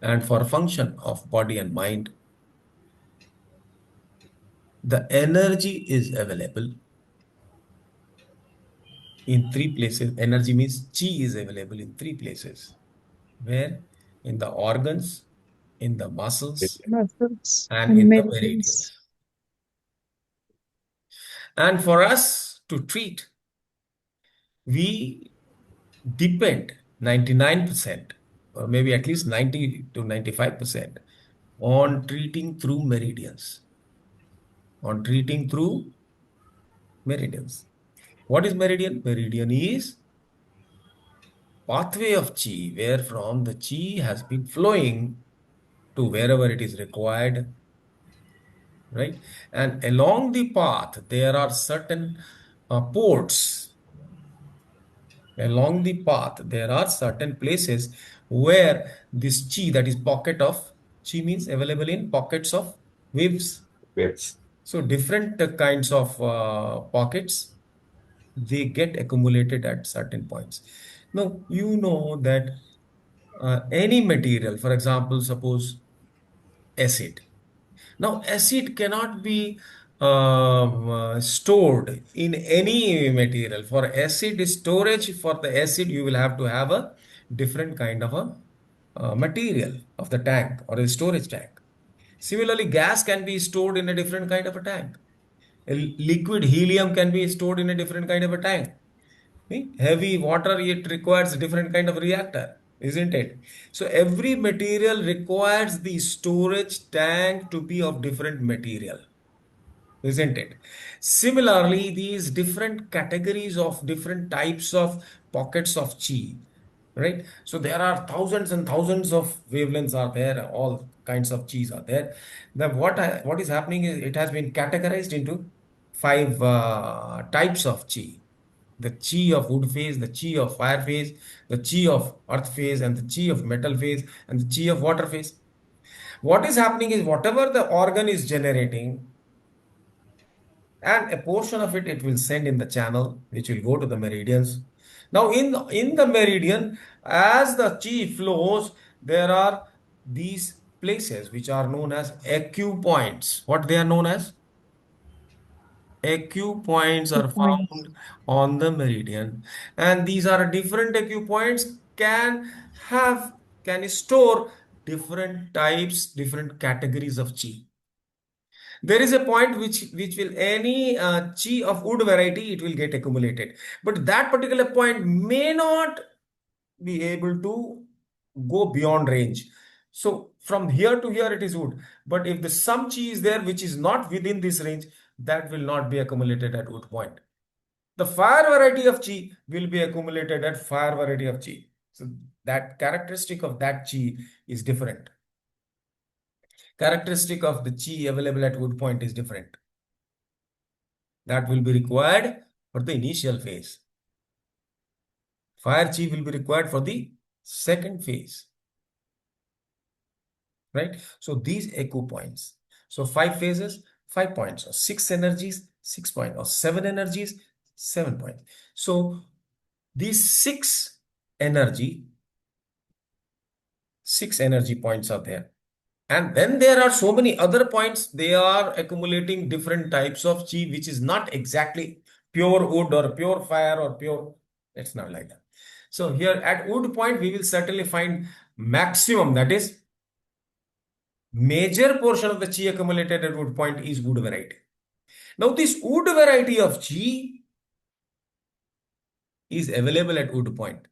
and for function of body and mind. The energy is available in three places. Energy means chi is available in three places. Where? In the organs, in the muscles, Muscles and and in the meridians. meridians. And for us to treat, we depend 99% or maybe at least 90 to 95% on treating through meridians. On treating through meridians. What is meridian? Meridian is pathway of chi, where from the chi has been flowing to wherever it is required, right? And along the path, there are certain ports. Along the path, there are certain places where this chi, that is pocket of chi, means available in pockets of waves. Waves. So different kinds of pockets, they get accumulated at certain points. Now, you know that any material, for example, suppose acid. Now, acid cannot be stored in any material. For acid storage, for the acid, you will have to have a different kind of a material of the tank or a storage tank. Similarly, gas can be stored in a different kind of a tank. Liquid helium can be stored in a different kind of a tank. Heavy water, it requires a different kind of reactor, isn't it? So every material requires the storage tank to be of different material, isn't it? Similarly, these different categories of different types of pockets of chi, right? So there are thousands and thousands of wavelengths are there, all kinds of chis are there. Then what is happening is it has been categorized into five types of chi. The chi of wood phase, the chi of fire phase, the chi of earth phase, and the chi of metal phase, and the chi of water phase. What is happening is whatever the organ is generating, and a portion of it will send in the channel, which will go to the meridians. Now, in the meridian, as the chi flows, there are these places which are known as acupoints. What they are known as? Acupoints are Points. found on the meridian, and these are different acupoints have can store different types, different categories of chi. There is a point which will any chi of wood variety, it will get accumulated, but that particular point may not be able to go beyond range. So from here to here it is wood, but if the some chi is there which is not within this range, that will not be accumulated at wood point. The fire variety of chi will be accumulated at fire variety of chi. So that characteristic of that chi is different. Characteristic of the chi available at wood point is different. That will be required for the initial phase. Fire chi will be required for the second phase. Right? So these acupoints. So 5 phases, 5 points, or 6 energies, 6 points, or 7 energies, 7 points. So These six energy points are there. And then there are so many other points, they are accumulating different types of chi, which is not exactly pure wood or pure fire or pure, it's not like that. So here at wood point, we will certainly find maximum, that is, major portion of the chi accumulated at wood point is wood variety. Now this wood variety of chi is available at wood point.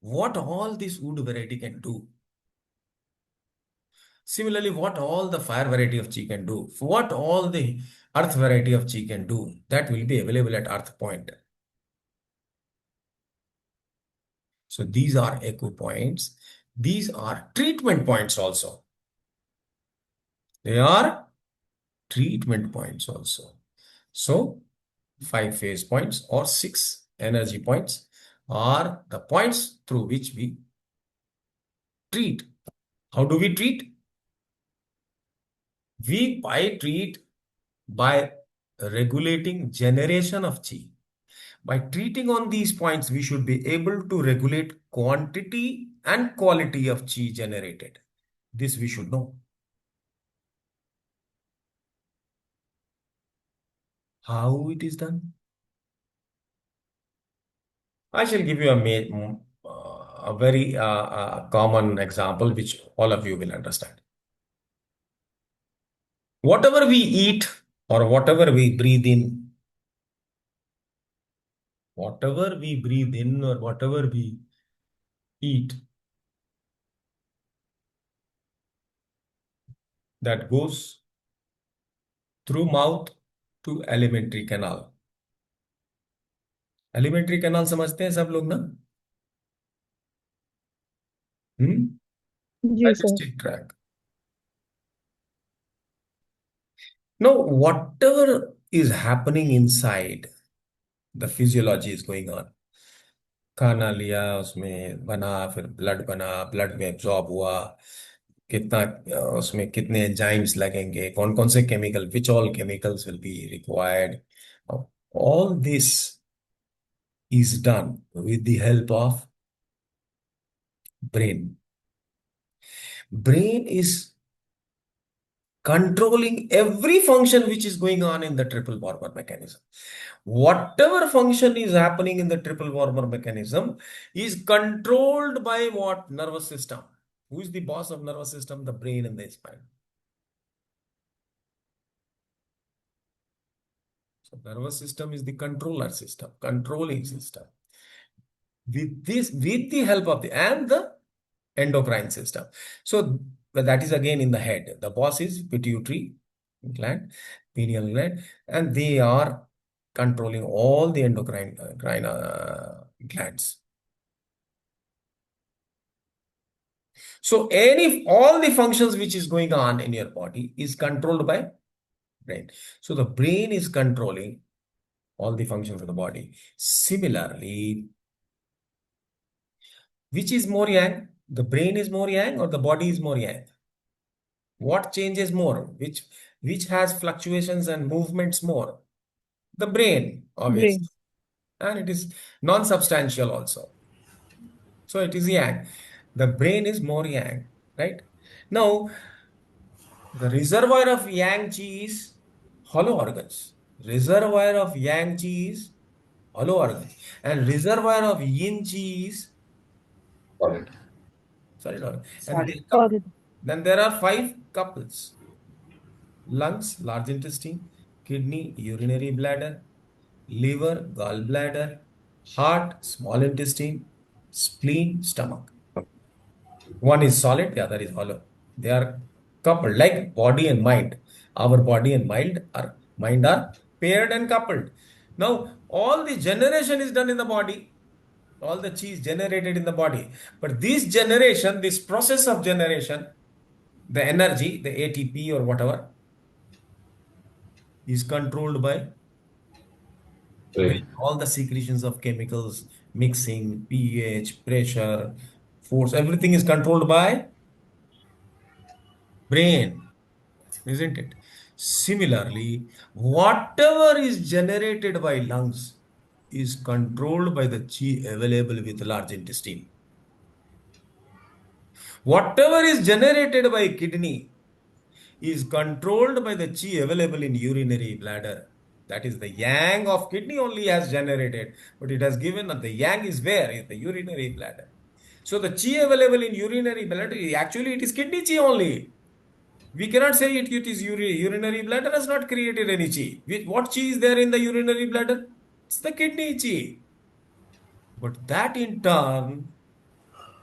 What all this wood variety can do? Similarly, what all the fire variety of chi can do, what all the earth variety of chi can do, that will be available at earth point. So these are acupoints. These are treatment points also. They are treatment points also. So 5 phase points or 6 energy points are the points through which we treat. How do we treat? We treat by regulating generation of chi. By treating on these points, we should be able to regulate quantity and quality of chi generated. This we should know. How it is done? I shall give you a very common example which all of you will understand. Whatever we eat or whatever we breathe in, whatever we breathe in or whatever we eat, that goes through mouth to alimentary canal. Alimentary canal समझते हैं सब लोग ना? जी sir. Digestive tract. Now, whatever is happening inside, the physiology is going on. खाना लिया, उसमें बना, फिर ब्लड बना, ब्लड में एब्जॉर्ब हुआ, कितना उसमें कितने एंजाइम्स लगेंगे, कौन कौन से chemical, which all chemicals will be required. All this is done with the help of brain. Brain is controlling every function which is going on in the triple warmer mechanism. Whatever function is happening in the triple warmer mechanism is controlled by what? Nervous system. Who is the boss of nervous system? The brain and the spine. So nervous system is the controller system, controlling system. With the help of the endocrine system. So that is again in the head. The boss is pituitary gland, pineal gland, and they are controlling all the endocrine glands. So all the functions which is going on in your body is controlled by brain. So the brain is controlling all the functions of the body. Similarly, which is more yang? The brain is more yang or the body is more yang? What changes more? Which has fluctuations and movements more? The brain, obviously. Brain. And it is non-substantial also. So it is yang. The brain is more yang, right? Now, the reservoir of yang chi is hollow organs. Reservoir of yang chi is hollow organs. And reservoir of yin chi is Solid. solid organ. And Solid. they couple. Solid. Then there are 5 couples. Lungs, large intestine, kidney, urinary bladder, liver, gallbladder, heart, small intestine, spleen, stomach. One is solid, the other is hollow. They are coupled like body and mind. Our body and mind are paired and coupled. Now, all the generation is done in the body. All the chi is generated in the body. But this generation, this process of generation, the energy, the ATP or whatever, is controlled by Brain. all the secretions of chemicals, mixing, pH, pressure, force, everything is controlled by brain, isn't it? Similarly, whatever is generated by lungs is controlled by the chi available with large intestine. Whatever is generated by kidney is controlled by the chi available in urinary bladder. That is the yang of kidney only has generated, but it has given that the yang is where? In the urinary bladder. So the chi available in urinary bladder, actually it is kidney chi only. We cannot say it is urinary bladder has not created any chi. What chi is there in the urinary bladder? It's the kidney chi. But that in turn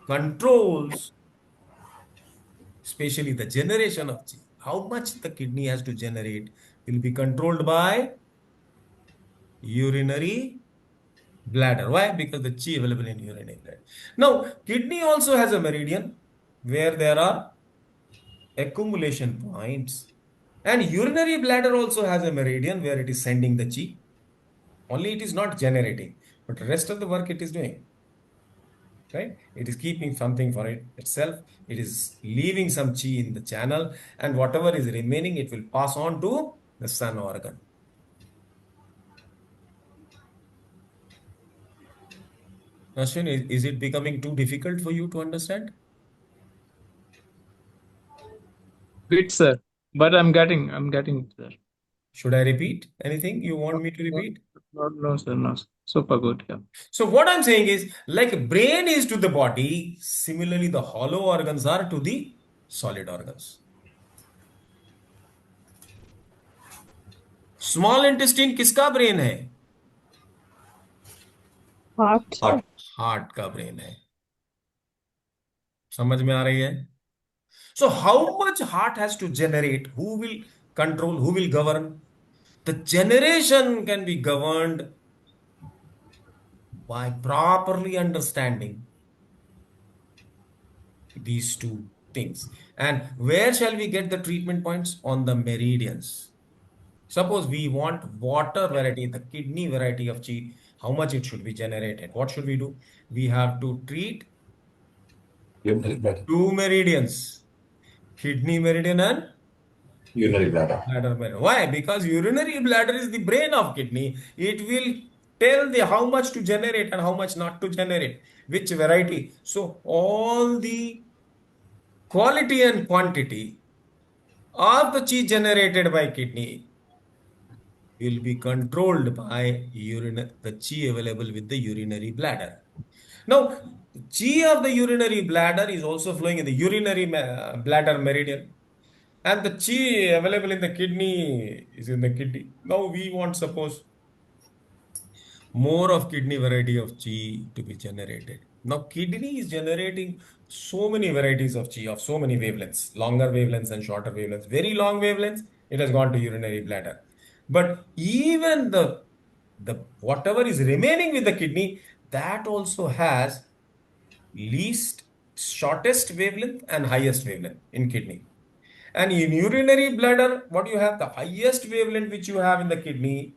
controls, especially the generation of chi. How much the kidney has to generate will be controlled by urinary bladder. Why? Because the chi available in urinary bladder. Now, kidney also has a meridian where there are accumulation points. And urinary bladder also has a meridian where it is sending the chi. Only it is not generating, but the rest of the work it is doing. Right? It is keeping something for itself. It is leaving some chi in the channel, and whatever is remaining, it will pass on to the sun organ. Ashwin, is it becoming too difficult for you to understand? Bit, sir. But I'm getting it, sir. Should I repeat anything you want me to No, repeat? no, sir, no. Super good. Yeah. So what I'm saying is, like brain is to the body, similarly the hollow organs are to the solid organs. Small intestine किसका brain है? Heart. Heart. Heart का brain है. समझ में आ रही है? So how much heart has to generate? Who will control? Who will govern? The generation can be governed by properly understanding these two things. And where shall we get the treatment points? On the meridians. Suppose we want water variety, the kidney variety of chi, how much it should be generated. What should we do? We have to treat Urinary bladder. two meridians, kidney meridian and Urinary bladder. bladder meridian. Why? Because urinary bladder is the brain of kidney. It will tell the how much to generate and how much not to generate, which variety. So all the quality and quantity of the chi generated by kidney will be controlled by the chi available with the urinary bladder. Now, chi of the urinary bladder is also flowing in the urinary bladder meridian, and the chi available in the kidney is in the kidney. Now, we want, suppose, more of kidney variety of chi to be generated. Now, kidney is generating so many varieties of chi of so many wavelengths, longer wavelengths and shorter wavelengths. Very long wavelengths, it has gone to urinary bladder. But even the whatever is remaining with the kidney, that also has least shortest wavelength and highest wavelength in kidney. And in urinary bladder, what you have, the highest wavelength which you have in the kidney,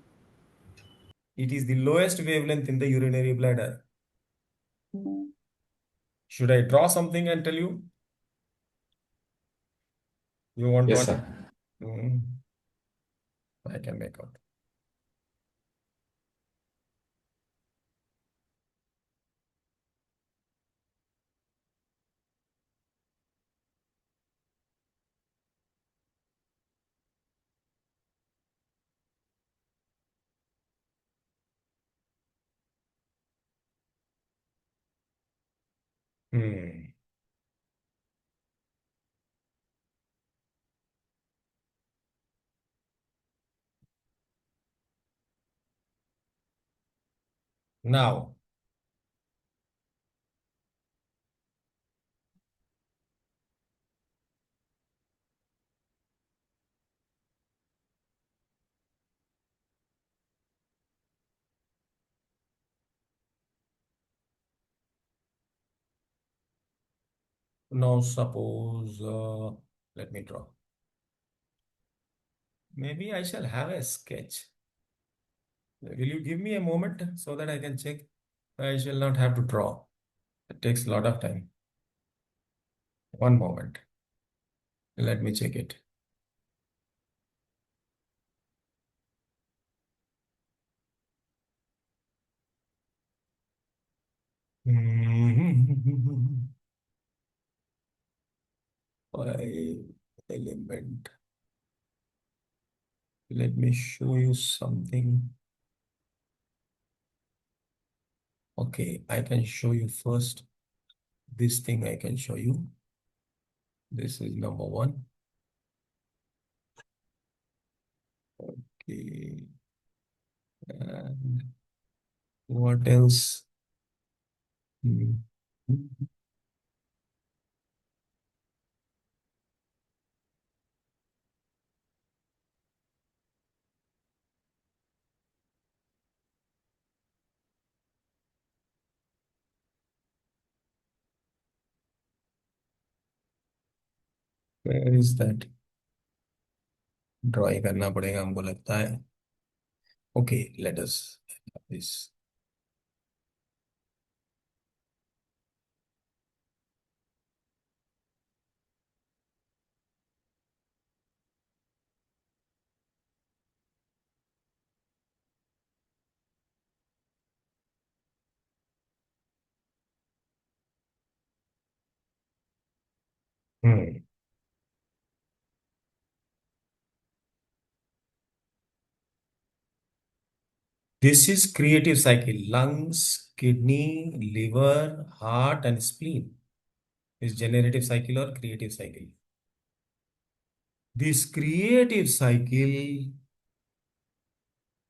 it is the lowest wavelength in the urinary bladder. Should I draw something and tell you? You want Yes, to? sir. Hmm, I can make out. Hmm. Now, suppose, let me draw. Maybe I shall have a sketch. Will you give me a moment so that I can check? I shall not have to draw. It takes a lot of time. One moment. Let me check it. Five element. Let me show you something. Okay, I can show you first. This thing I can show you. This is number one. Okay. And what else? Hmm. Where is that? Dry करना पड़ेगा हमको लगता है. Okay, let us have this. Hmm. This is creative cycle. Lungs, kidney, liver, heart, and spleen. Is generative cycle or creative cycle? This creative cycle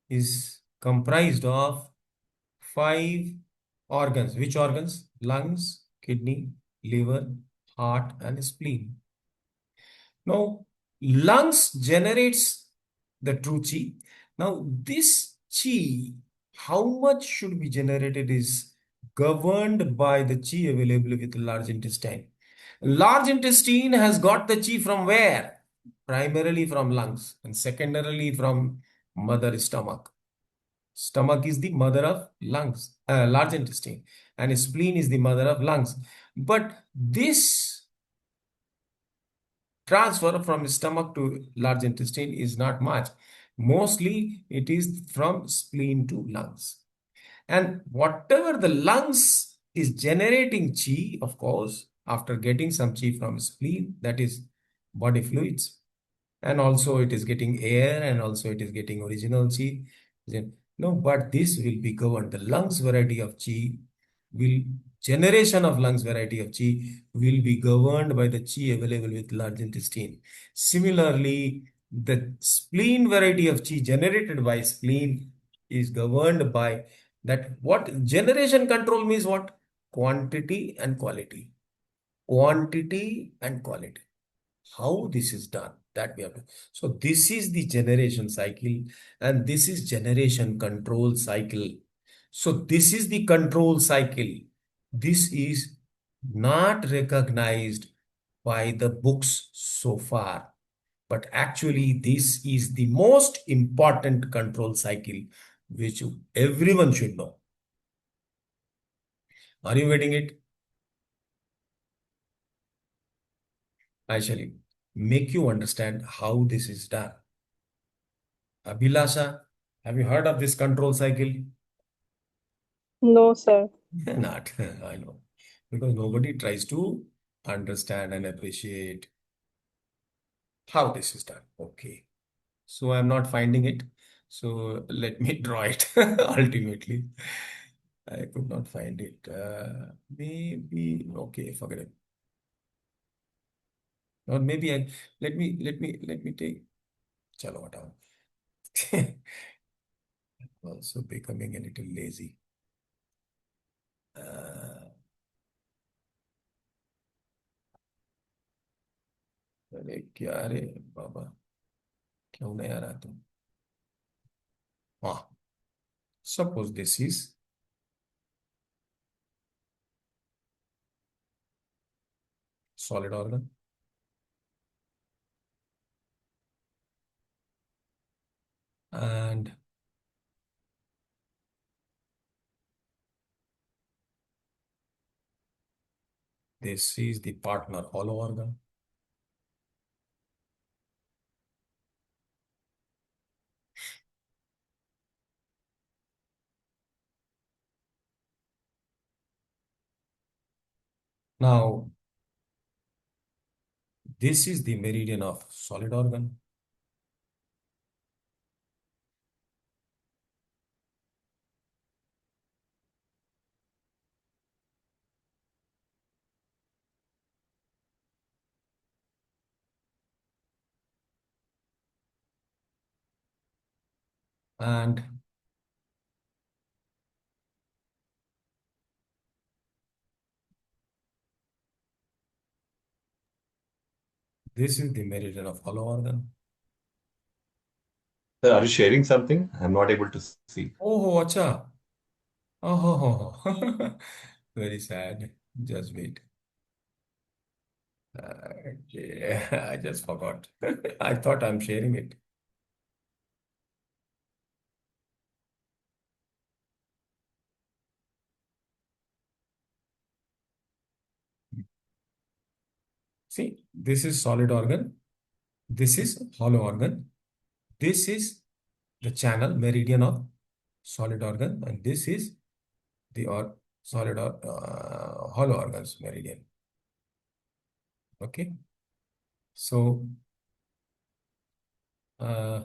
is comprised of five organs. Which organs? Lungs, kidney, liver, heart, and spleen. Now, lungs generates the true chi. Now, this chi, how much should be generated is governed by the chi available with the large intestine. Large intestine has got the chi from where? Primarily from lungs and secondarily from mother stomach. Stomach is the mother of lungs, large intestine, and spleen is the mother of lungs. But this transfer from stomach to large intestine is not much. Mostly it is from spleen to lungs. And whatever the lungs is generating chi, of course, after getting some chi from spleen, that is body fluids, and also it is getting air, and also it is getting original chi. No, but this will be governed. The lungs variety of chi will, generation of lungs variety of chi will be governed by the chi available with large intestine. Similarly, the spleen variety of chi generated by spleen is governed by that. What generation control means? What? Quantity and quality. Quantity and quality. How this is done, that we have to. So this is the generation cycle, and this is generation control cycle. So this is the control cycle. This is not recognized by the books so far, but actually this is the most important control cycle which everyone should know. Are you getting it? I shall make you understand how this is done. Abhilasha, have you heard of this control cycle? No, sir. Not, I know. Because nobody tries to understand and appreciate how this is done. Okay. So I'm not finding it. So let me draw it ultimately. I could not find it. Maybe, okay, forget it. Or maybe let me take, chalo, whatever. Also becoming a little lazy. Uh, अरे क्या रे बाबा, क्यों नहीं आ रहा तुम? हाँ, suppose this is solid organ, and this is the partner hollow organ. Now, this is the meridian of solid organ. And this is the meridian of hollow organ. Sir, are you sharing something? I'm not able to see. Oh, acha. Oh, very sad. Just wait. Okay, I just forgot. I thought I'm sharing it. See, this is solid organ. This is hollow organ. This is the channel meridian of solid organ, and this is the or solid or hollow organs meridian. Okay, so uh,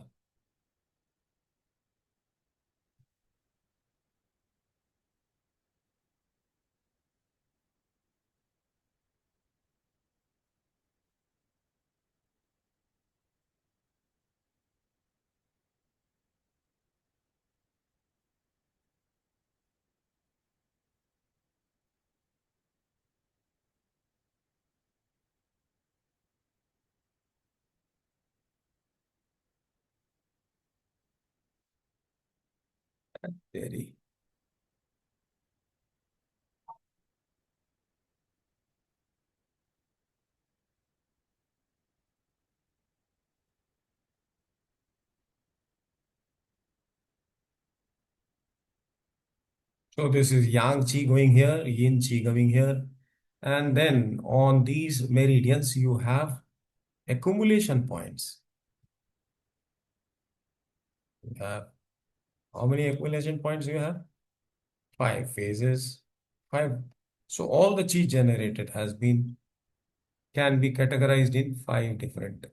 very. So this is yang qi going here, yin qi going here, and then on these meridians you have accumulation points. You have how many accumulation points you have? 5 phases, 5. So all the chi generated has been can be categorized in 5 different.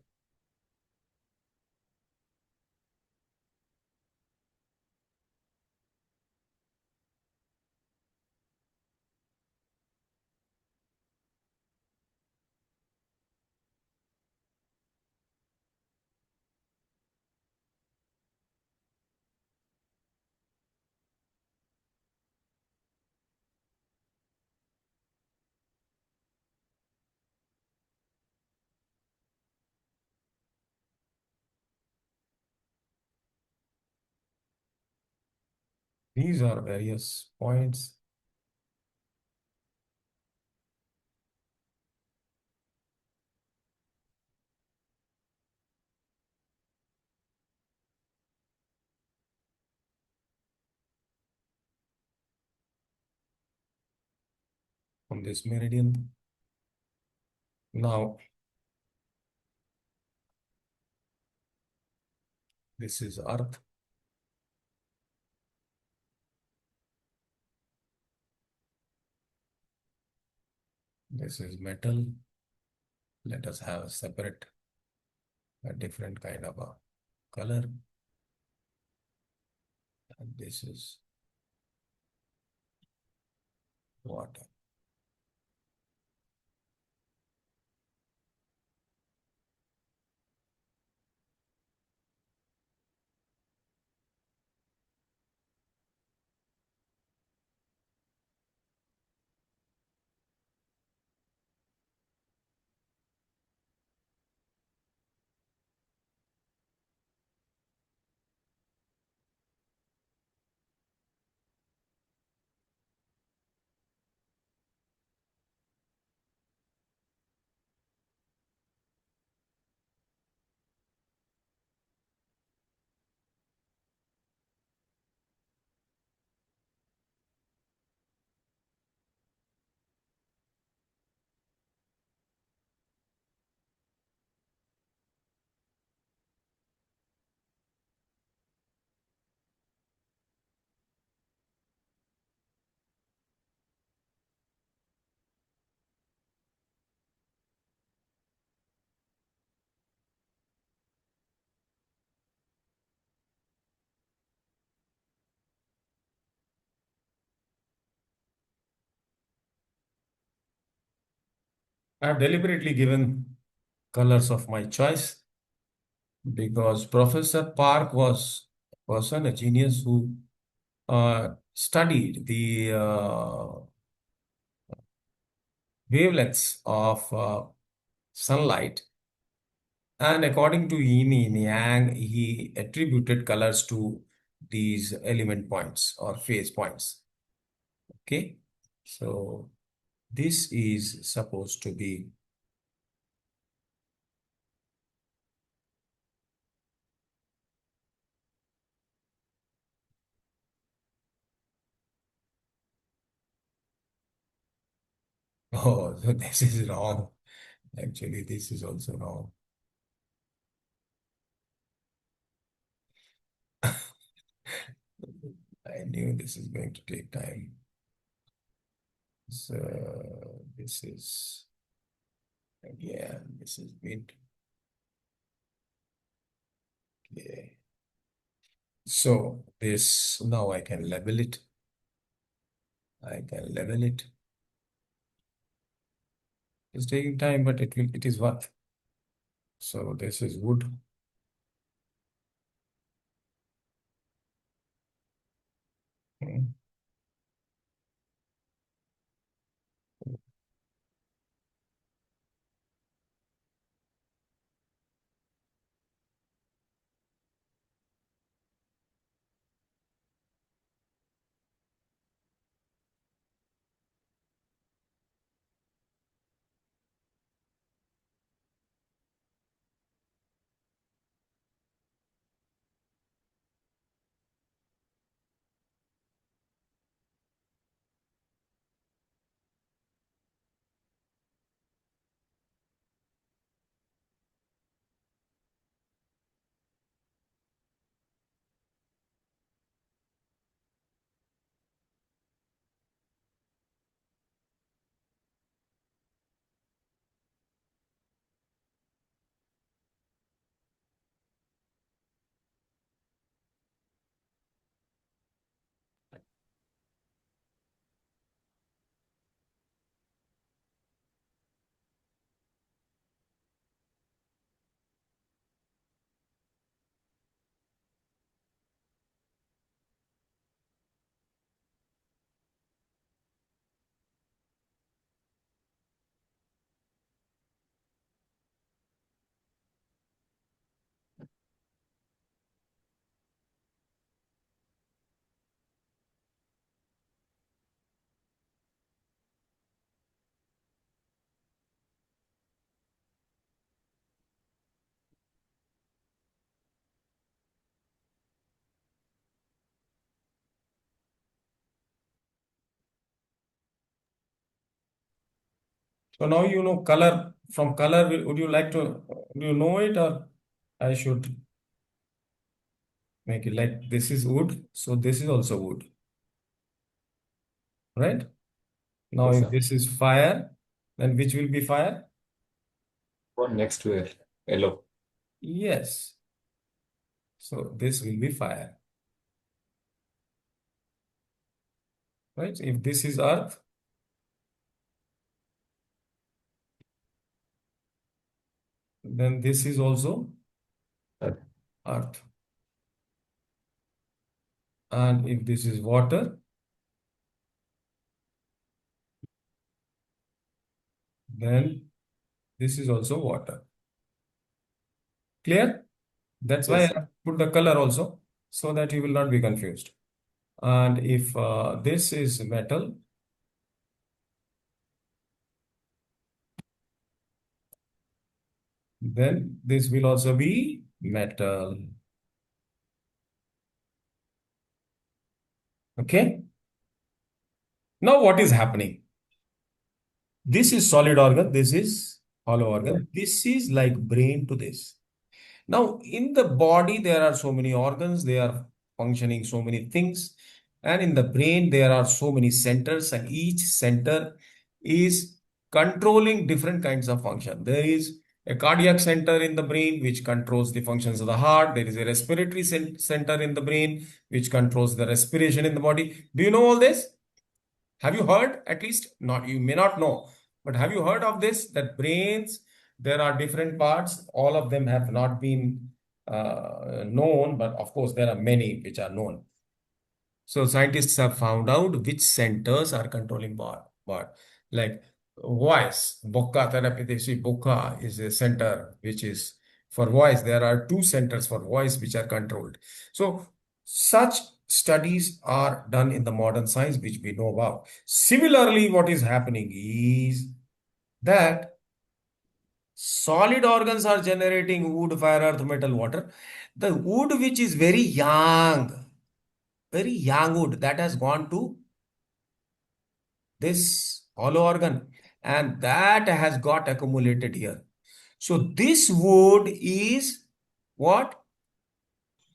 These are various points. On this meridian. Now, this is Earth. This is metal. Let us have a separate, a different kind of a color. And this is water. I have deliberately given colors of my choice because Professor Park was a person, a genius who studied the wavelengths of sunlight, and according to yin and yang, he attributed colors to these element points or phase points. Okay, so this is supposed to be oh, so this is wrong. Actually, this is also wrong. I knew this is going to take time. So this is again, this is mid. Okay. So this now I can label it. I can level it. It's taking time, but it is worth. So this is wood. Hmm. So now you know color. From color, would you like to, do you know it, or I should make it like this is wood, so this is also wood, right? Now Yes, if sir. this is fire, then which will be fire? One next to it, yellow. Yes. So this will be fire, right? If this is earth, then this is also Sir. earth. And if this is water, then this is also water. Clear? That's why Yes, I sir. have put the color also, so that you will not be confused. And if this is metal, then this will also be metal. Okay? Now what is happening? This is solid organ, this is hollow Yeah. organ. This is like brain to this. Now, in the body, there are so many organs, they are functioning so many things. And in the brain, there are so many centers, and each center is controlling different kinds of function. There is a cardiac center in the brain, which controls the functions of the heart. There is a respiratory center in the brain, which controls the respiration in the body. Do you know all this? Have you heard? At least not, you may not know. But have you heard of this? That brains, there are different parts. All of them have not been known, but of course, there are many which are known. So scientists have found out which centers are controlling what. Like voice, Bokka therapy, they see Bokka is a center which is for voice. There are two centers for voice which are controlled. So such studies are done in the modern science which we know about. Similarly, what is happening is that solid organs are generating wood, fire, earth, metal, water. The wood which is very young wood that has gone to this hollow organ and that has got accumulated here. So this wood is what?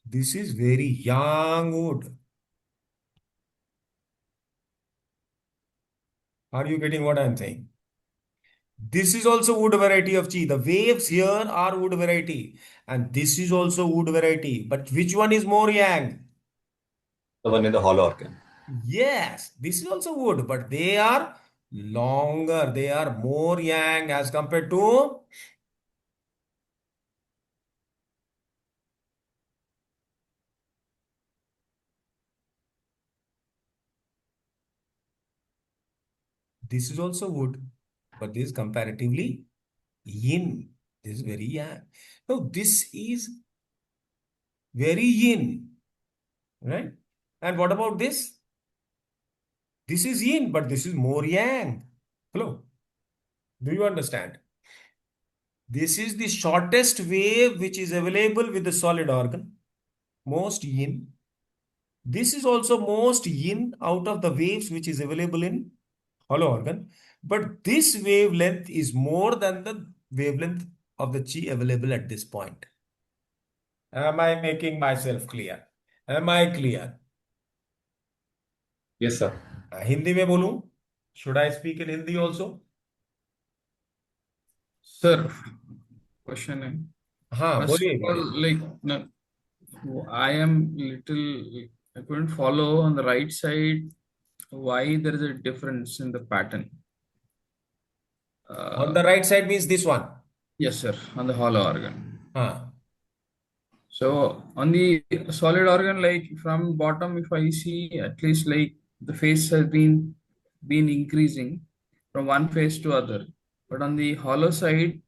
This is very young wood. Are you getting what I'm saying? This is also wood variety of chi. The waves here are wood variety and this is also wood variety. But which one is more yang? The one in the hollow organ. Yes, this is also wood, but they are longer. They are more yang as compared to this is also wood, but this is comparatively yin. This is very yang. No, this is very yin, right? And what about this? This is yin, but this is more yang. Hello, do you understand? This is the shortest wave which is available with the solid organ, most yin. This is also most yin out of the waves which is available in hollow organ. But this wavelength is more than the wavelength of the chi available at this point. Am I making myself clear? Am I clear? Yes, sir. Hindi में बोलूं? Should I speak in Hindi also? Sir, question है. हाँ First बोलिए of all, बोलिए. like, no, I am little, I couldn't follow on the right side why there is a difference in the pattern. On the right side means this one. Yes, sir, on the hollow organ. हाँ. So on the solid organ, like from bottom, if I see at least like the face has been increasing from one face to other, but on the hollow side,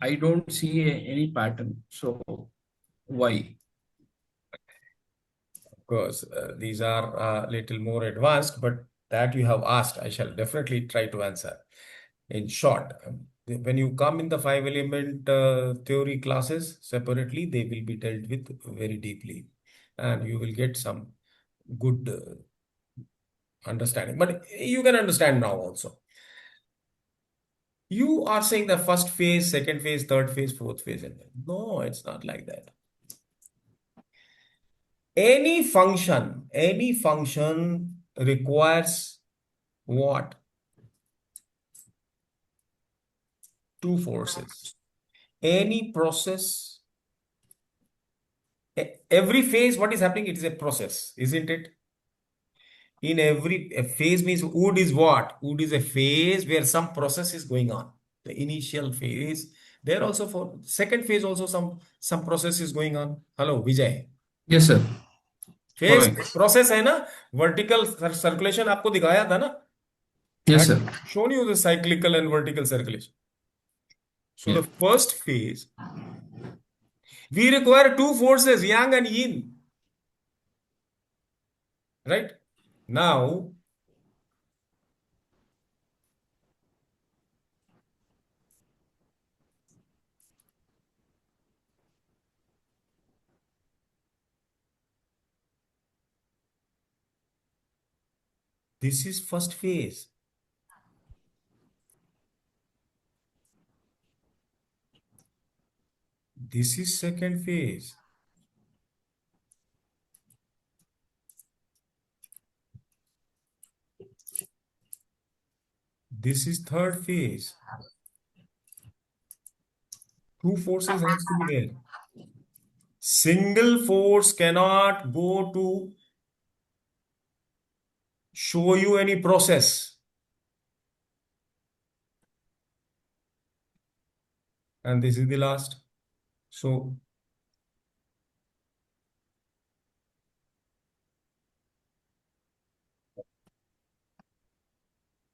I don't see any pattern. So why? Of course, these are a little more advanced, but that you have asked, I shall definitely try to answer. In short, when you come in the five element theory classes separately, they will be dealt with very deeply and you will get some good understanding. But you can understand now also. You are saying the first phase, second phase, third phase, fourth phase. No, it's not like that. Any function requires what? Two forces. Any process, every phase, what is happening? It is a process, isn't it? In every a phase means wood is what? Wood is a phase where some process is going on. The initial phase, there also for second phase also some process is going on. Hello, Vijay. Yes, sir. Phase Following. Process है ना vertical circulation आपको दिखाया था ना Yes, sir. shown you the cyclical and vertical circulation. So Yeah. the first phase we require two forces yang and yin, right? Now this is first phase. This is second phase. This is third phase. Two forces has to be there. Single force cannot go to show you any process. and this is the last. So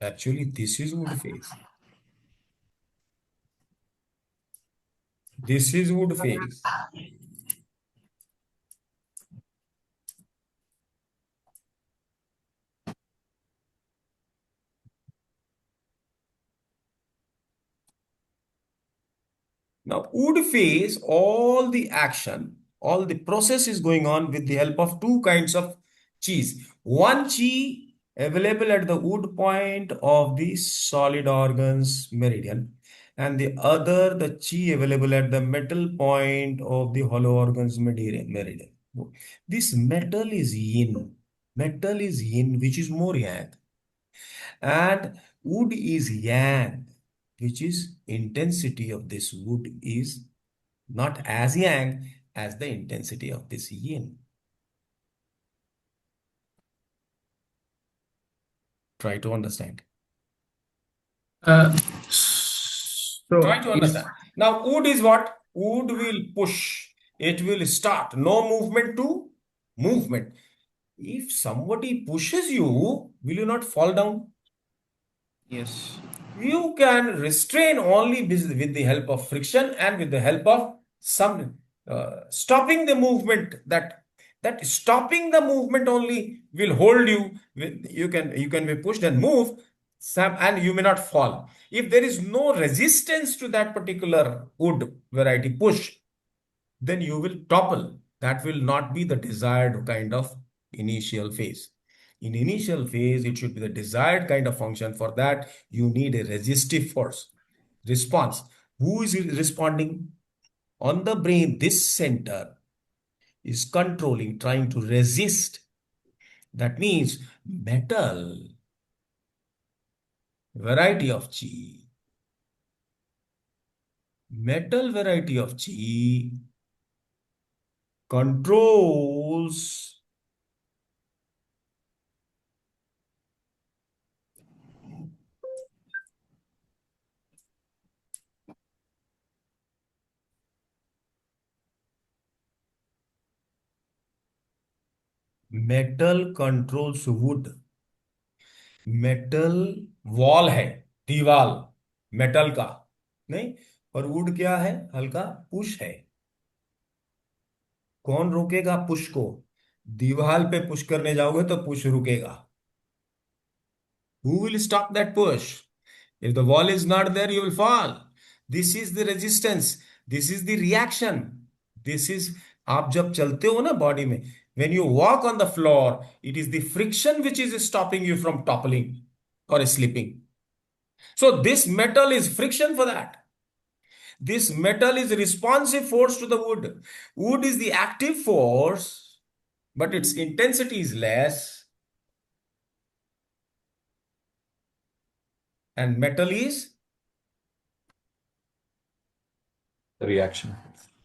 actually, this is wood phase. This is wood phase. Now, wood phase, all the action, all the process is going on with the help of two kinds of cheese. One chi available at the wood point of the solid organs meridian, and the other the chi available at the metal point of the hollow organs meridian. This metal is yin. Metal is yin, which is more yang, and wood is yang, which is intensity of this wood is not as yang as the intensity of this yin. Try to understand. Try So to if understand. Now, wood is what? Wood will push. It will start. No movement to movement. If somebody pushes you, will you not fall down? yes, You can restrain only with the help of friction and with the help of some stopping the movement. That stopping the movement only will hold you. You can be pushed and move, and you may not fall. If there is no resistance to that particular wood variety push, then you will topple. That will not be the desired kind of initial phase. In initial phase, it should be the desired kind of function. For that, you need a resistive force response. Who is responding? On the brain, this center is controlling, trying to resist. That means metal, variety of chi, metal variety of chi controls metal controls wood. Metal wall है, दीवाल metal का नहीं, और would क्या है? हल्का push है। कौन रोकेगा पुश को? दीवाल पे पुश करने जाओगे तो पुश रुकेगा। Who will stop that push? If the wall is not there, you will fall. This is the resistance. This is the reaction. This is, आप जब चलते हो ना बॉडी में, when you walk on the floor, it is the friction which is stopping you from toppling or slipping. So this metal is friction for that. This metal is responsive force to the wood. Wood is the active force, but its intensity is less. And metal is Reaction.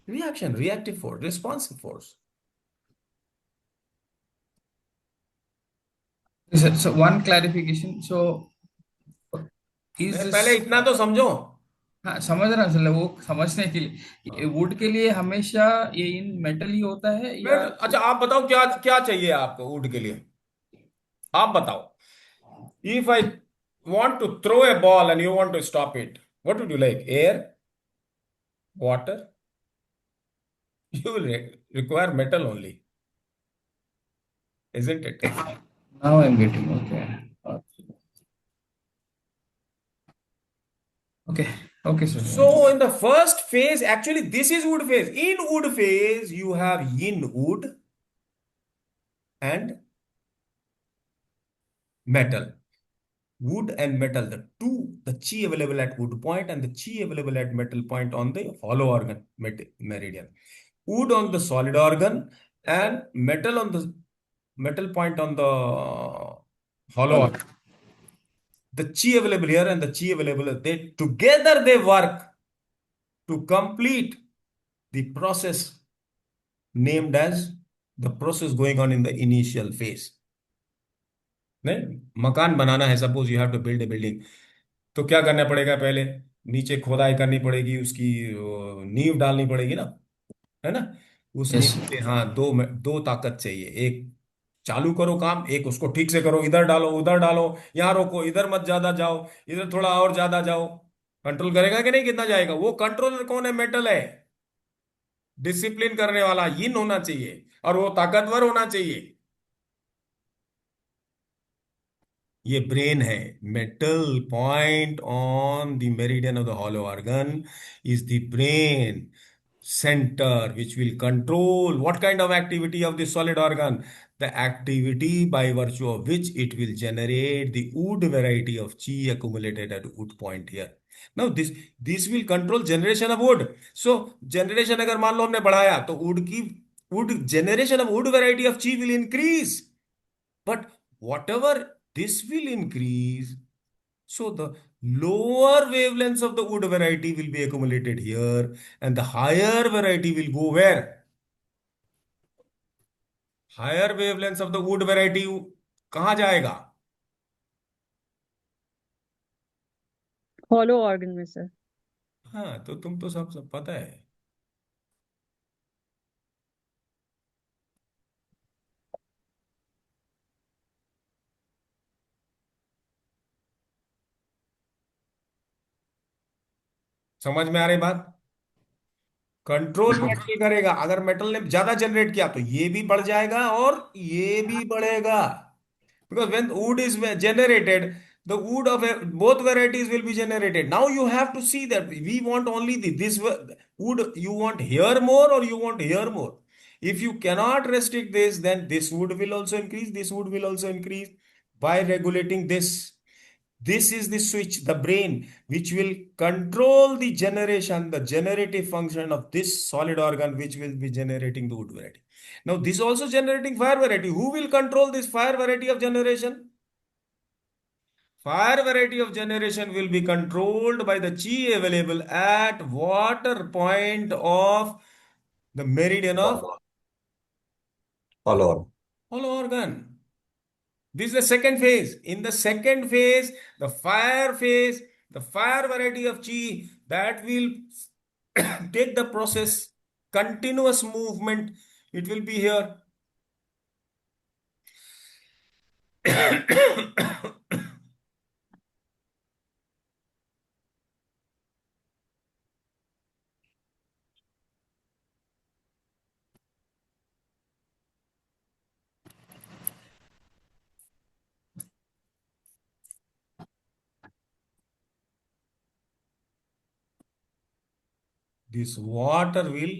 reaction, reactive force, responsive force. so one clarification. So is पहले this इतना तो समझो। हाँ समझ रहा हूँ चलो वो समझने के लिए वुड के लिए हमेशा ये इन मेटल ही होता है या अच्छा आप बताओ क्या क्या चाहिए आपको वुड के लिए? आप बताओ। If I want to throw a ball and you want to stop it, what would you like? Air? Water? You will require metal only, isn't it? now I'm getting okay okay sir. So in the first phase, actually this is wood phase. In wood phase, you have yin wood and metal. Wood and metal, the two, the chi available at wood point and the chi available at metal point on the hollow organ meridian. Wood on the solid organ and metal on the metal point on the hollow organ. The chi available here and the chi available, they together they work to complete the process named as the process going on in the initial phase. नहीं, मकान बनाना है, suppose you have to build a building, तो क्या करना पड़ेगा? पहले नीचे खोदाई करनी पड़ेगी, उसकी नींव डालनी पड़ेगी ना, है ना। उस नींव यस के लिए हाँ दो ताकत चाहिए। एक चालू करो काम, एक उसको ठीक से करो, इधर डालो उधर डालो, यहाँ रोको, इधर मत ज्यादा जाओ, इधर थोड़ा और ज्यादा जाओ। कंट्रोल करेगा कि नहीं, कितना जाएगा? वो कंट्रोलर कौन है? मेटल है। डिसिप्लिन करने वाला यिन होना चाहिए, और वो ताकतवर होना चाहिए। ये ब्रेन है। Metal point on the meridian of the hollow organ is the brain center which will control what kind of activity of the solid organ, the activity by virtue of which it will generate the wood variety of chi accumulated at wood point here. Now this will control generation of wood. So generation अगर मान लो हमने बढ़ाया तो wood generation of wood variety of chi will increase, but whatever this will increase, so the lower wavelengths of the wood variety will be accumulated here, and the higher variety will go where? Higher wavelengths of the wood variety कहाँ जाएगा? Hollow organ में sir. हाँ, तो तुम तो सब पता है। समझ में आ रही बात? कंट्रोल मेटल करेगा। अगर मेटल ने ज्यादा जनरेट किया तो ये भी बढ़ जाएगा और ये भी बढ़ेगा। Because when wood is generated, the wood of both varieties will be generated. Now you have to see that we want only this wood. You want here more or you want here more? If you cannot restrict this, then this wood will also increase. This wood will also increase by regulating this. This is the switch, the brain, which will control the generation, the generative function of this solid organ, which will be generating the wood variety. Now, this also generating fire variety. Who will control this fire variety of generation? Fire variety of generation will be controlled by the chi available at water point of the meridian of Follow. hollow organ. This is the second phase. In the second phase, the fire phase, the fire variety of chi, that will take the process, continuous movement. It will be here. This water will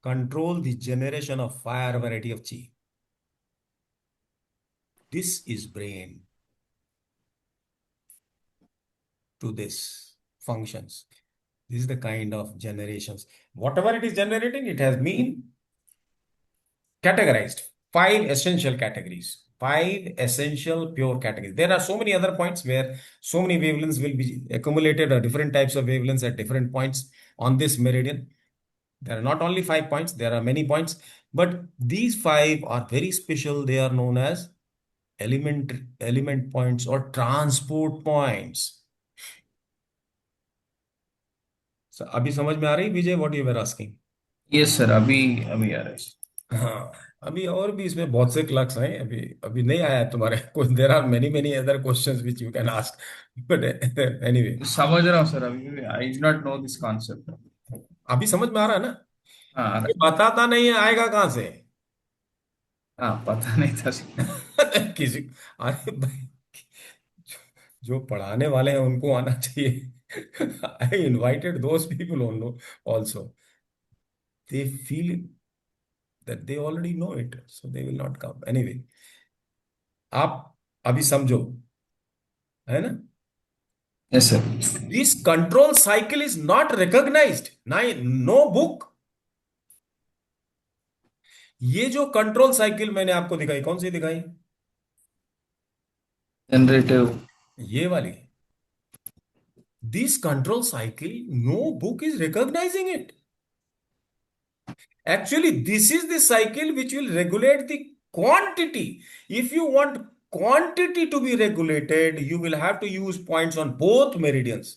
control the generation of fire variety of chi. This is brain to this functions. This is the kind of generations. Whatever it is generating, it has been categorized. Five essential categories. Five essential pure categories. There are so many other points where so many wavelengths will be accumulated, or different types of wavelengths at different points on this meridian. There are not only 5 points, there are many points, but these five are very special. They are known as element points or transport points. So, अभी समझ में आ रही Vijay, what you were asking? Yes sir, अभी अभी आ रहा है। हाँ, अभी और भी इसमें बहुत से क्लर्क्स हैं। अभी अभी नहीं आया है तुम्हारे कुछ। There are many many other questions which you can ask, but anyway. समझ रहा हूँ सर, अभी I do not know this concept. अभी समझ में आ रहा है ना? हाँ आ रहा ये है। बताता नहीं है, आएगा कहाँ से? हाँ पता नहीं था सर। किसी, अरे भाई, जो पढ़ाने वाले हैं उनको आना चाहिए। आई invited those people also, they feel that they already know it, so they will not come anyway. आप अभी समझो, है ना? Yes sir. This control cycle is not recognized. No book. ये जो कंट्रोल साइकिल मैंने आपको दिखाई, कौन सी दिखाई? जनरेटिव। ये वाली। This control cycle, no book is recognizing it. Actually, this is the cycle which will regulate the quantity. If you want quantity to be regulated, you will have to use points on both meridians.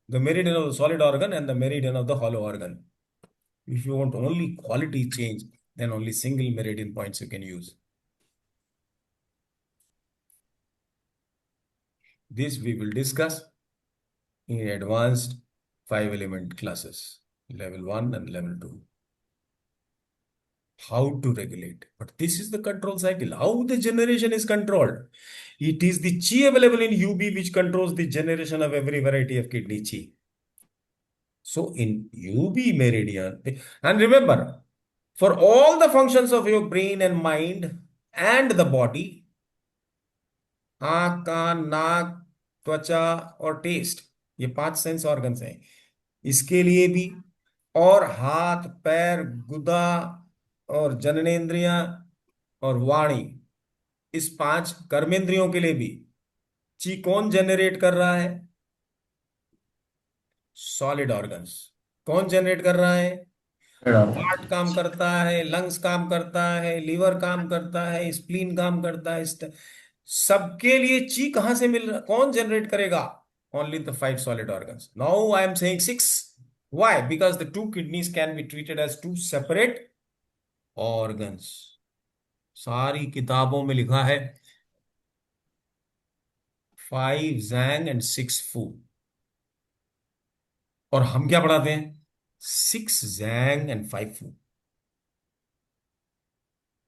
The meridian of the solid organ and the meridian of the hollow organ. If you want only quality change, then only single meridian points you can use. This we will discuss in advanced 5-element classes, level 1 and level 2. How to regulate. But this is the control cycle. How the generation is controlled. It is the chi available in UB which controls the generation of every variety of kidney chi. So in UB meridian, and remember, for all the functions of your brain and mind and the body, आंख, कान, नाक, त्वचा और test, ये 5 sense organs हैं, इसके लिए भी, और हाथ, पैर, गुदा और जननेंद्रियां और वाणी, इस 5 कर्मेंद्रियों के लिए भी ची कौन जनरेट कर रहा है? Solid organs. कौन जनरेट कर रहा है? हार्ट काम करता है, लंग्स काम करता है, लीवर काम करता है, स्प्लीन काम करता है. सबके लिए ची कहां से मिल रहा, कौन जनरेट करेगा? Only the 5 solid organs. Now I am saying 6. Why? Because the 2 kidneys can be treated as 2 separate organs. सारी किताबों में लिखा है 5 जैंग एंड 6 फू, और हम क्या पढ़ाते हैं? 6 जैंग एंड 5 फू.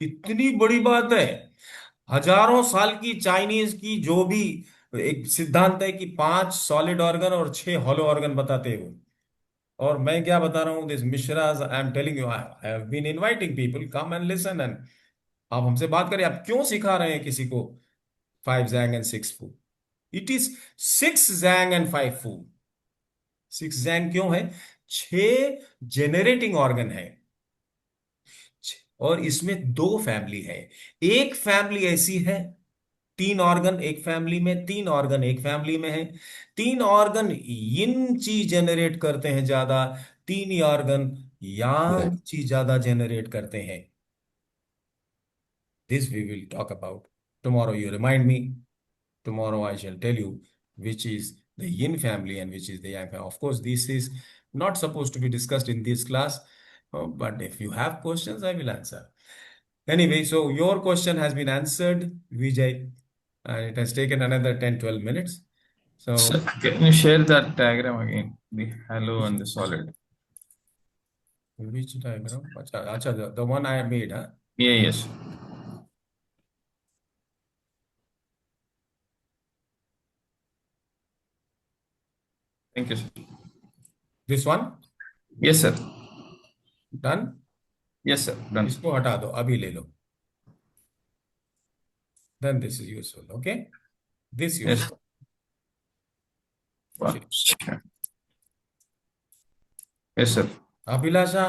इतनी बड़ी बात है. हजारों साल की चाइनीज की जो भी एक सिद्धांत है कि 5 सॉलिड ऑर्गन और 6 हॉलो ऑर्गन बताते हैं वो. और मैं क्या बता रहा हूं? दिस मिश्राज, I am telling you, I have been inviting people, come and listen, and आप हमसे बात करें. आप क्यों सिखा रहे हैं किसी को 5 जैंग एंड 6 फू? इट इज 6 जैंग एंड 5 फू. 6 जैंग क्यों है? 6 जेनरेटिंग ऑर्गन है, और इसमें 2 फैमिली है. एक फैमिली ऐसी है, 3 ऑर्गन एक फैमिली में, 3 ऑर्गन एक फैमिली में है. 3 ऑर्गन यिन ची जनरेट करते हैं ज्यादा, 3 ही ऑर्गन यांग ची ज्यादा जनरेट करते हैं. This we will talk about tomorrow. You remind me. Tomorrow I shall tell you which is the yin family and which is the yang family. Of course, this is not supposed to be discussed in this class, but if you have questions, I will answer. Anyway, so your question has been answered, Vijay, and it has taken another 10-12 minutes. So, Sir, can you share that diagram again? The hollow and the solid. which diagram? Acha, the one I made, huh? Yeah, yes. Thank you, sir. This one? Yes, sir. Done? Yes, sir. Done. इसको हटा दो, अभी ले लो. Then this is useful, okay? This Yes. useful. Wow. Yes, sir. Abhilasha,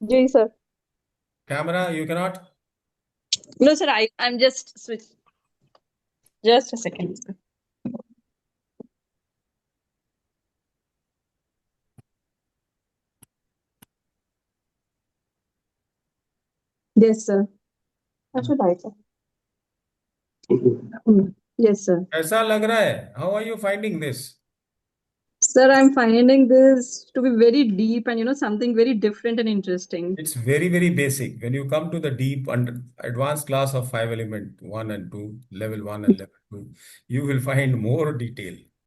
ji sir. camera, you cannot? No sir, I'm just switch. Just a second. Sir. Yes sir. अच्छा right sir. Yes sir. ऐसा लग रहा है. How are you finding this? Sir, I'm finding this to be very deep and something very different and interesting. It's very, very basic. When you come to the deep under advanced class of 5 element 1 and 2, level 1 and level 2, you will find more detail.